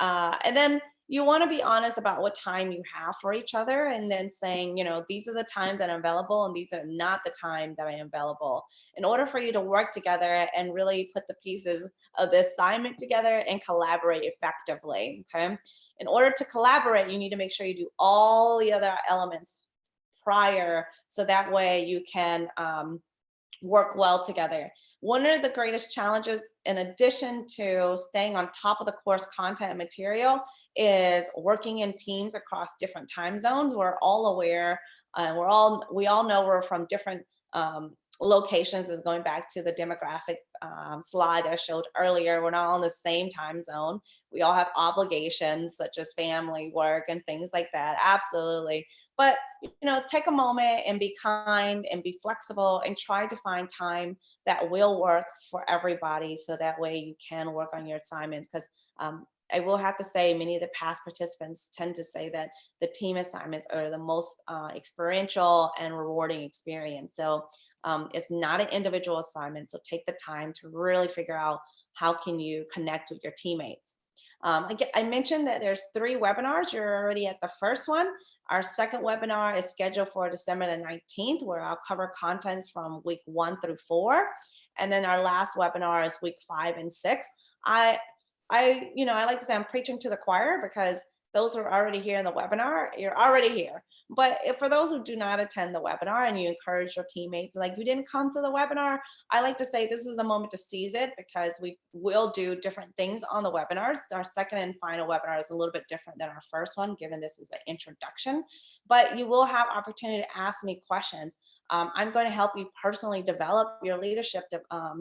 And then you want to be honest about what time you have for each other, and then saying, these are the times that I'm available and these are not the time that I am available, in order for you to work together and really put the pieces of the assignment together and collaborate effectively. Okay. In order to collaborate, you need to make sure you do all the other elements prior, so that way you can work well together. One of the greatest challenges, in addition to staying on top of the course content and material, is working in teams across different time zones. We're all aware, we all know we're from different locations, and going back to the demographic slide that I showed earlier, we're not all in the same time zone. We all have obligations such as family, work, and things like that. Absolutely. But take a moment and be kind and be flexible and try to find time that will work for everybody, so that way you can work on your assignments. Because I will have to say, many of the past participants tend to say that the team assignments are the most experiential and rewarding experience. So it's not an individual assignment. So take the time to really figure out how can you connect with your teammates. I mentioned that there's 3 webinars. You're already at the first one. Our second webinar is scheduled for December the 19th, where I'll cover contents from week 1 through 4. And then our last webinar is week 5 and 6. I like to say I'm preaching to the choir, because those who are already here in the webinar, you're already here. But for those who do not attend the webinar and you encourage your teammates, like you didn't come to the webinar, I like to say this is the moment to seize it, because we will do different things on the webinars. Our second and final webinar is a little bit different than our first one, given this is an introduction, but you will have opportunity to ask me questions. I'm going to help you personally develop your leadership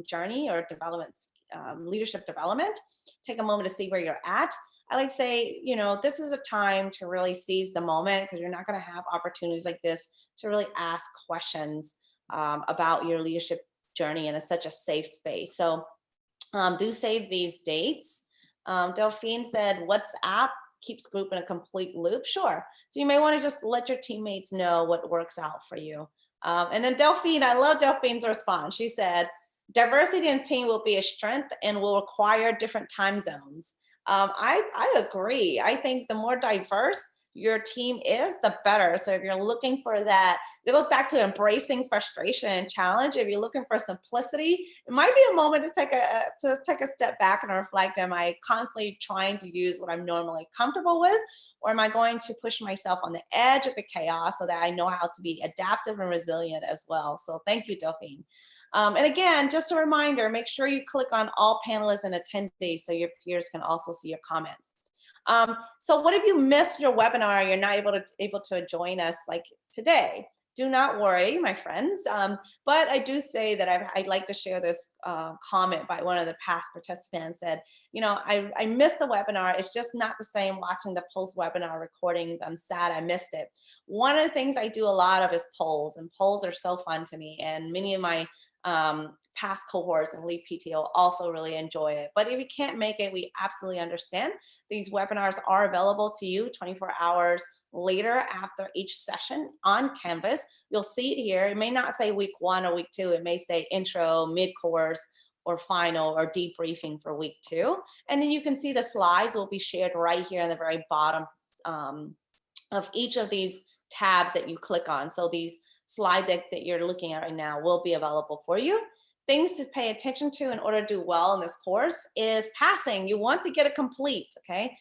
journey or leadership development. Take a moment to see where you're at. I like to say, this is a time to really seize the moment, because you're not going to have opportunities like this to really ask questions about your leadership journey in such a safe space. So do save these dates. Delphine said, WhatsApp keeps group in a complete loop. Sure. So you may want to just let your teammates know what works out for you. And then Delphine, I love Delphine's response. She said, diversity in team will be a strength and will require different time zones. I agree. I think the more diverse your team is, the better. So if you're looking for that, it goes back to embracing frustration and challenge. If you're looking for simplicity, it might be a moment to take a step back and reflect. Am I constantly trying to use what I'm normally comfortable with, or am I going to push myself on the edge of the chaos so that I know how to be adaptive and resilient as well? So thank you, Delphine. And again, just a reminder, make sure you click on all panelists and attendees so your peers can also see your comments. So what if you missed your webinar, you're not able to join us like today? Do not worry, my friends. But I do say that I'd like to share this comment by one of the past participants said, you know, I missed the webinar. It's just not the same watching the post-webinar recordings. I'm sad I missed it. One of the things I do a lot of is polls, and polls are so fun to me. And many of my past cohorts and Leap PTO also really enjoy it. But if you can't make it, we absolutely understand. These webinars are available to you 24 hours later after each session on Canvas. You'll see it here. It may not say week 1 or week 2. It may say intro, mid-course, or final, or debriefing for week 2. And then you can see the slides will be shared right here in the very bottom of each of these tabs that you click on. So these slide deck that you're looking at right now will be available for you. Things to pay attention to in order to do well in this course is passing. You want to get it complete, okay?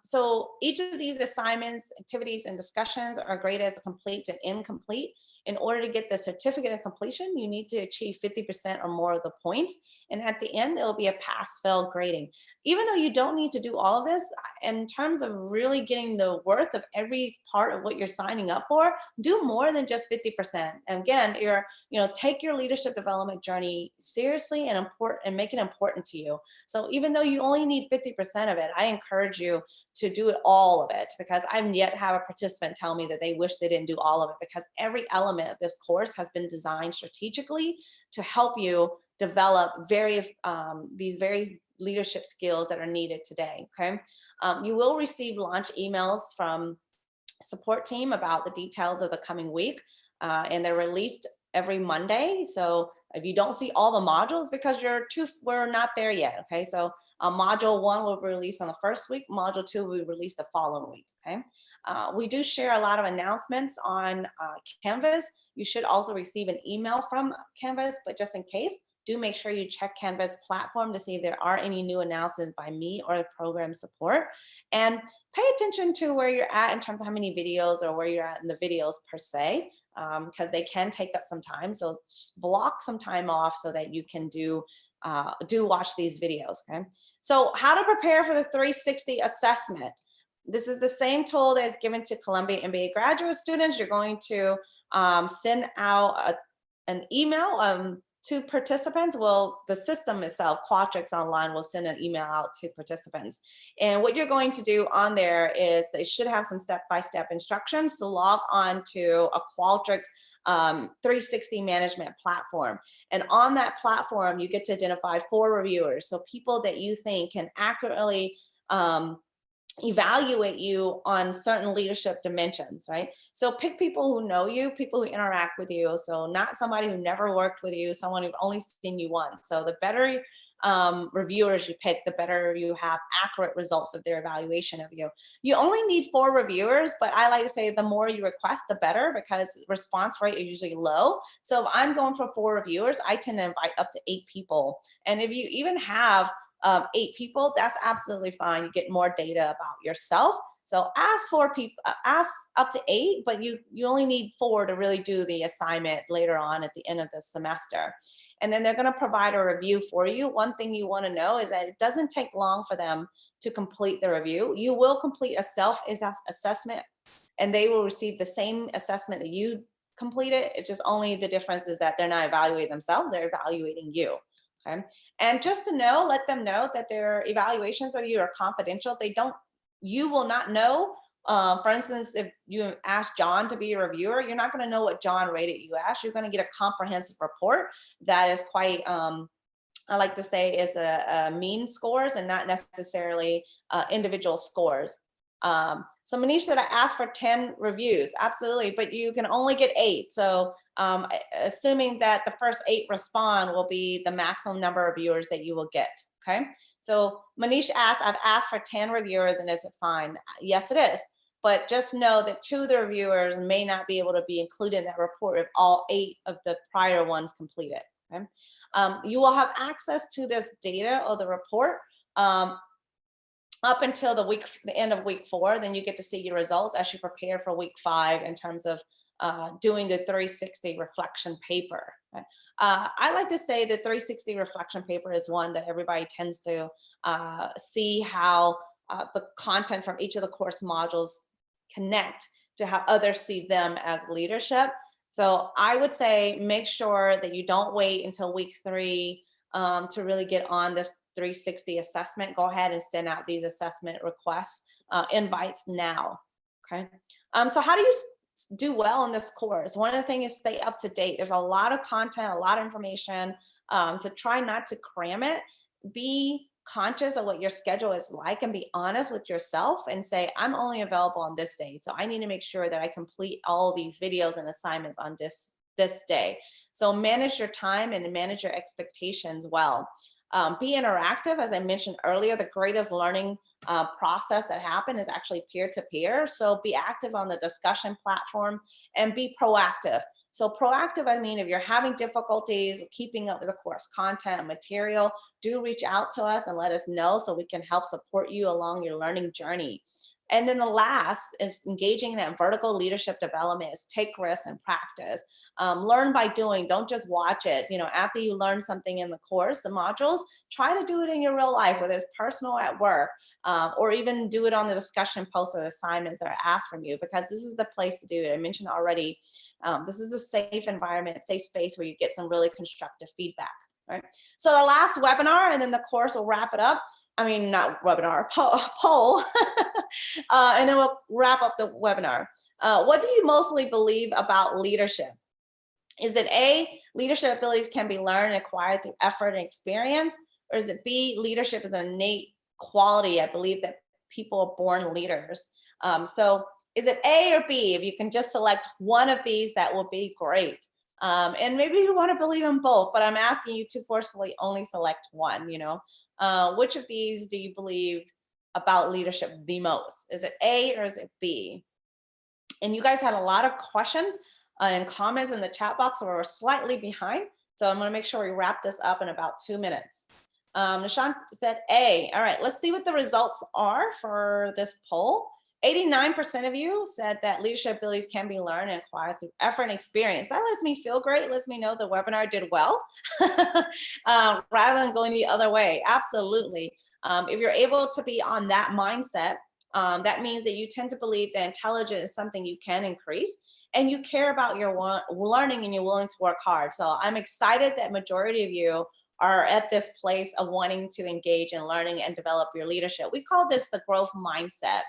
So each of these assignments, activities, and discussions are graded as complete and incomplete. In order to get the certificate of completion, you need to achieve 50% or more of the points. And at the end, it'll be a pass-fail grading. Even though you don't need to do all of this, in terms of really getting the worth of every part of what you're signing up for, do more than just 50%. And again, take your leadership development journey seriously and make it important to you. So even though you only need 50% of it, I encourage you to do it, all of it, because I've yet have a participant tell me that they wish they didn't do all of it, because every element of this course has been designed strategically to help you develop these very leadership skills that are needed today. Okay, you will receive launch emails from support team about the details of the coming week, and they're released every Monday. So if you don't see all the modules, because we're not there yet. Okay, so module 1 will be released on the first week. Module 2 will be released the following week. Okay, we do share a lot of announcements on Canvas. You should also receive an email from Canvas, but just in case, do make sure you check Canvas platform to see if there are any new announcements by me or the program support. And pay attention to where you're at in terms of how many videos or where you're at in the videos per se, because they can take up some time. So block some time off so that you can do watch these videos. Okay. So how to prepare for the 360 assessment. This is the same tool that is given to Columbia MBA graduate students. You're going to send out an email to participants. Well, the system itself, Qualtrics Online, will send an email out to participants. And what you're going to do on there is they should have some step-by-step instructions to log on to a Qualtrics 360 management platform. And on that platform, you get to identify 4 reviewers. So people that you think can accurately evaluate you on certain leadership dimensions, right? So pick people who know you, people who interact with you. So not somebody who never worked with you, someone who's only seen you once. So the better reviewers you pick, the better you have accurate results of their evaluation of you. You only need 4 reviewers, but I like to say the more you request, the better, because response rate is usually low. So if I'm going for 4 reviewers, I tend to invite up to 8 people. And if you even have 8 people, that's absolutely fine. You get more data about yourself. So ask 4 people, ask up to 8, but you only need 4 to really do the assignment later on at the end of the semester. And then they're going to provide a review for you. One thing you want to know is that it doesn't take long for them to complete the review. You will complete a self-assessment, and they will receive the same assessment that you completed. It's just only the difference is that they're not evaluating themselves, they're evaluating you. Okay. And just to know, let them know that their evaluations of you are confidential. You will not know. For instance, if you ask John to be a reviewer, you're not going to know what John rated you as. You're going to get a comprehensive report that is quite, I like to say, is a mean scores and not necessarily individual scores. So Manish said, I asked for 10 reviews. Absolutely, but you can only get 8. So assuming that the first 8 respond will be the maximum number of viewers that you will get. Okay. So Manish asked, I've asked for 10 reviewers, and is it fine? Yes, it is. But just know that 2 of the reviewers may not be able to be included in that report if all 8 of the prior ones completed. Okay. You will have access to this data or the report up until the end of week 4. Then you get to see your results as you prepare for week 5 in terms of doing the 360 reflection paper. Okay. I like to say the 360 reflection paper is one that everybody tends to see how the content from each of the course modules connect to how others see them as leadership. So I would say make sure that you don't wait until week 3 to really get on this 360 assessment. Go ahead and send out these assessment requests, invites now. Okay. So how do you do well in this course? One of the things is stay up to date. There's a lot of content, a lot of information. So try not to cram it. Be conscious of what your schedule is like and be honest with yourself and say, I'm only available on this day. So I need to make sure that I complete all these videos and assignments on this day. So manage your time and manage your expectations well. Be interactive. As I mentioned earlier, the greatest learning process that happen is actually peer-to-peer. So be active on the discussion platform and be proactive. So proactive, I mean, if you're having difficulties with keeping up with the course content and material, do reach out to us and let us know so we can help support you along your learning journey. And then the last is engaging in that vertical leadership development is take risks and practice. Learn by doing, don't just watch it. You know, after you learn something in the course, the modules, try to do it in your real life, whether it's personal at work, or even do it on the discussion posts or assignments that are asked from you, because this is the place to do it. I mentioned already, this is a safe environment, safe space where you get some really constructive feedback, right? So the last webinar, and then the course will wrap it up. I mean, not webinar, poll, and then we'll wrap up the webinar. What do you mostly believe about leadership? Is it A, leadership abilities can be learned and acquired through effort and experience? Or is it B, leadership is an innate quality? I believe that people are born leaders. So is it A or B? If you can just select one of these, that will be great. And maybe you want to believe in both, but I'm asking you to forcefully only select one, you know. Which of these do you believe about leadership the most? Is it A or is it B? And you guys had a lot of questions and comments in the chat box, so we're slightly behind. So I'm going to make sure we wrap this up in about 2 minutes. Nishan said A. All right, let's see what the results are for this poll. 89% of you said that leadership abilities can be learned and acquired through effort and experience. That lets me feel great, lets me know the webinar did well, rather than going the other way. Absolutely. If you're able to be on that mindset, that means that you tend to believe that intelligence is something you can increase, and you care about your learning and you're willing to work hard. So I'm excited that majority of you are at this place of wanting to engage in learning and develop your leadership. We call this the growth mindset.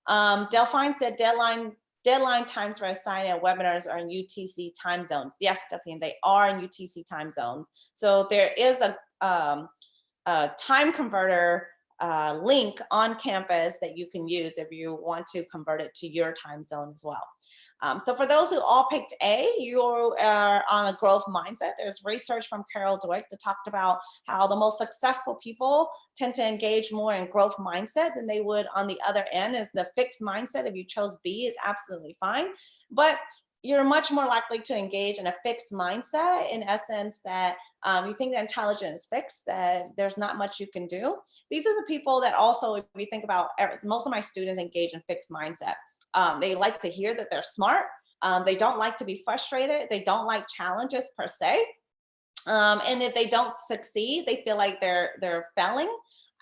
Delphine said deadline times for assigning webinars are in UTC time zones. Yes, Delphine, they are in UTC time zones. So there is a time converter link on campus that you can use if you want to convert it to your time zone as well. So for those who all picked A, you are on a growth mindset. There's research from Carol Dweck that talked about how the most successful people tend to engage more in growth mindset than they would on the other end. Is the fixed mindset. If you chose B, is absolutely fine, but you're much more likely to engage in a fixed mindset, in essence that you think that intelligence is fixed, that there's not much you can do. These are the people that also, if we think about, most of my students engage in fixed mindset. They like to hear that they're smart. They don't like to be frustrated. They don't like challenges per se. And if they don't succeed, they feel like they're failing.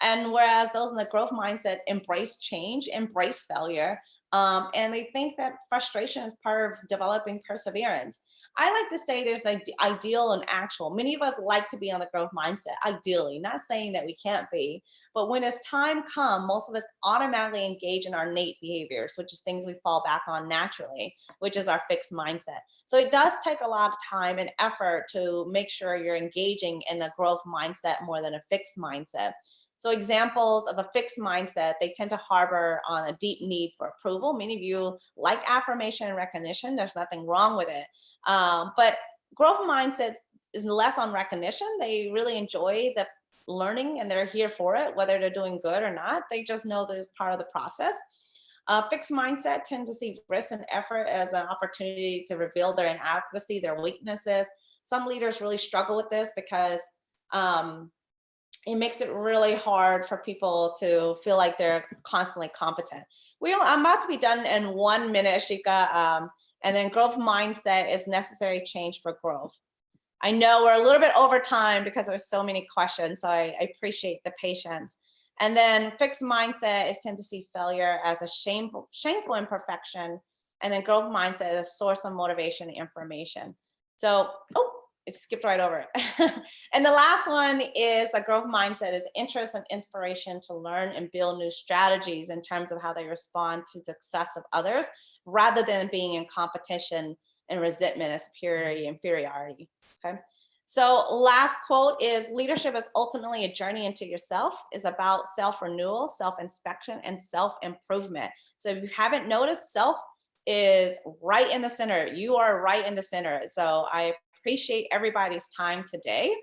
And whereas those in the growth mindset embrace change, embrace failure, and they think that frustration is part of developing perseverance. I like to say there's an ideal and actual. Many of us like to be on the growth mindset, ideally, not saying that we can't be, but when it's time come, most of us automatically engage in our innate behaviors, which is things we fall back on naturally, which is our fixed mindset. So it does take a lot of time and effort to make sure you're engaging in a growth mindset more than a fixed mindset. So examples of a fixed mindset, they tend to harbor on a deep need for approval. Many of you like affirmation and recognition. There's nothing wrong with it. But growth mindsets is less on recognition. They really enjoy the learning and they're here for it, whether they're doing good or not. They just know that it's part of the process. Fixed mindset tend to see risk and effort as an opportunity to reveal their inadequacy, their weaknesses. Some leaders really struggle with this because it makes it really hard for people to feel like they're constantly competent. I'm about to be done in 1 minute, Ashika, and then growth mindset is necessary change for growth. I know we're a little bit over time because there's so many questions, so I appreciate the patience. And then fixed mindset is tend to see failure as a shameful imperfection, and then growth mindset is a source of motivation and information. So, oh, it skipped right over it. And the last one is the growth mindset is interest and inspiration to learn and build new strategies in terms of how they respond to success of others, rather than being in competition and resentment as superiority, inferiority. Okay. So last quote is leadership is ultimately a journey into yourself, is about self-renewal, self-inspection, and self-improvement. So if you haven't noticed, self is right in the center. You are right in the center. So I appreciate everybody's time today.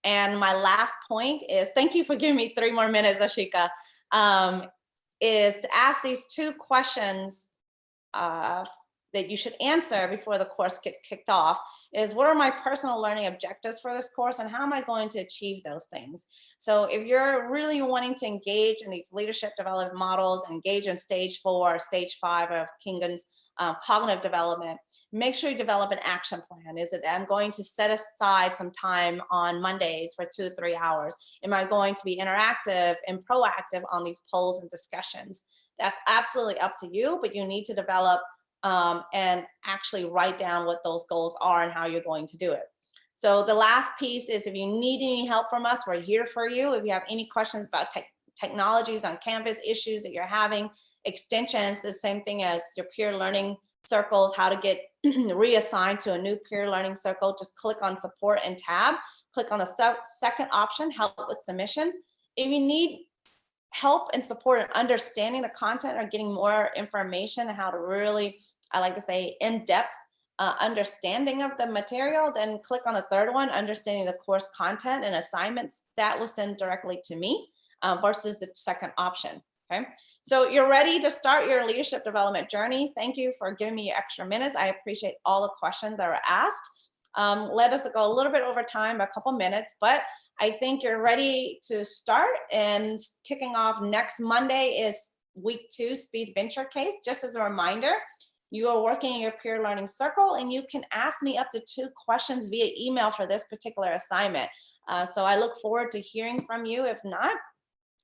And my last point is, thank you for giving me 3 more minutes, Ashika, is to ask these 2 questions that you should answer before the course get kicked off is, what are my personal learning objectives for this course and how am I going to achieve those things? So if you're really wanting to engage in these leadership development models, engage in stage 4, stage 5 of Kingan's cognitive development, make sure you develop an action plan. Is it I'm going to set aside some time on Mondays for 2 to 3 hours? Am I going to be interactive and proactive on these polls and discussions? That's absolutely up to you, but you need to develop and actually write down what those goals are and how you're going to do it. So the last piece is, if you need any help from us, we're here for you. If you have any questions about technologies on Canvas, issues that you're having, extensions, the same thing as your peer learning circles, how to get reassigned to a new peer learning circle, just click on support and tab, click on the second option, help with submissions. If you need help and support in understanding the content or getting more information on how to really, I like to say, in-depth understanding of the material, then click on the third one, understanding the course content and assignments. That will send directly to me versus the second option. Okay, so you're ready to start your leadership development journey. Thank you for giving me your extra minutes. I appreciate all the questions that were asked. Let us go a little bit over time, a couple minutes, but I think you're ready to start. And kicking off next Monday is week 2, speed venture case. Just as a reminder, you are working in your peer learning circle and you can ask me up to 2 questions via email for this particular assignment. So I look forward to hearing from you. If not,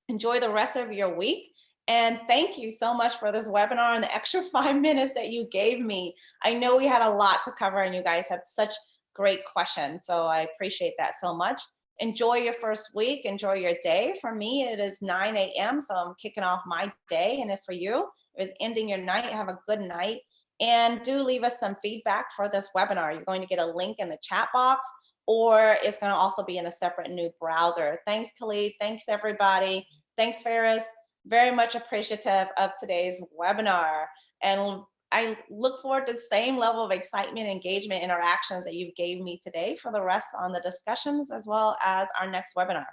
enjoy the rest of your week. And thank you so much for this webinar and the extra 5 minutes that you gave me. I know we had a lot to cover and you guys had such great questions. So I appreciate that so much. Enjoy your first week, enjoy your day. For me, it is 9 a.m. So I'm kicking off my day. And if for you, it was ending your night, have a good night. And do leave us some feedback for this webinar. You're going to get a link in the chat box, or it's going to also be in a separate new browser. Thanks, Khalid. Thanks, everybody. Thanks, Ferris. Very much appreciative of today's webinar. And I look forward to the same level of excitement, engagement, interactions that you gave me today for the rest on the discussions, as well as our next webinar.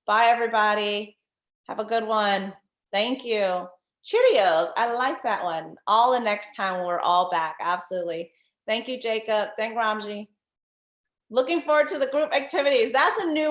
Bye, everybody. Have a good one. Thank you. Cheerios. I like that one. All the next time when we're all back. Absolutely. Thank you, Jacob. Thank Ramji. Looking forward to the group activities. That's a new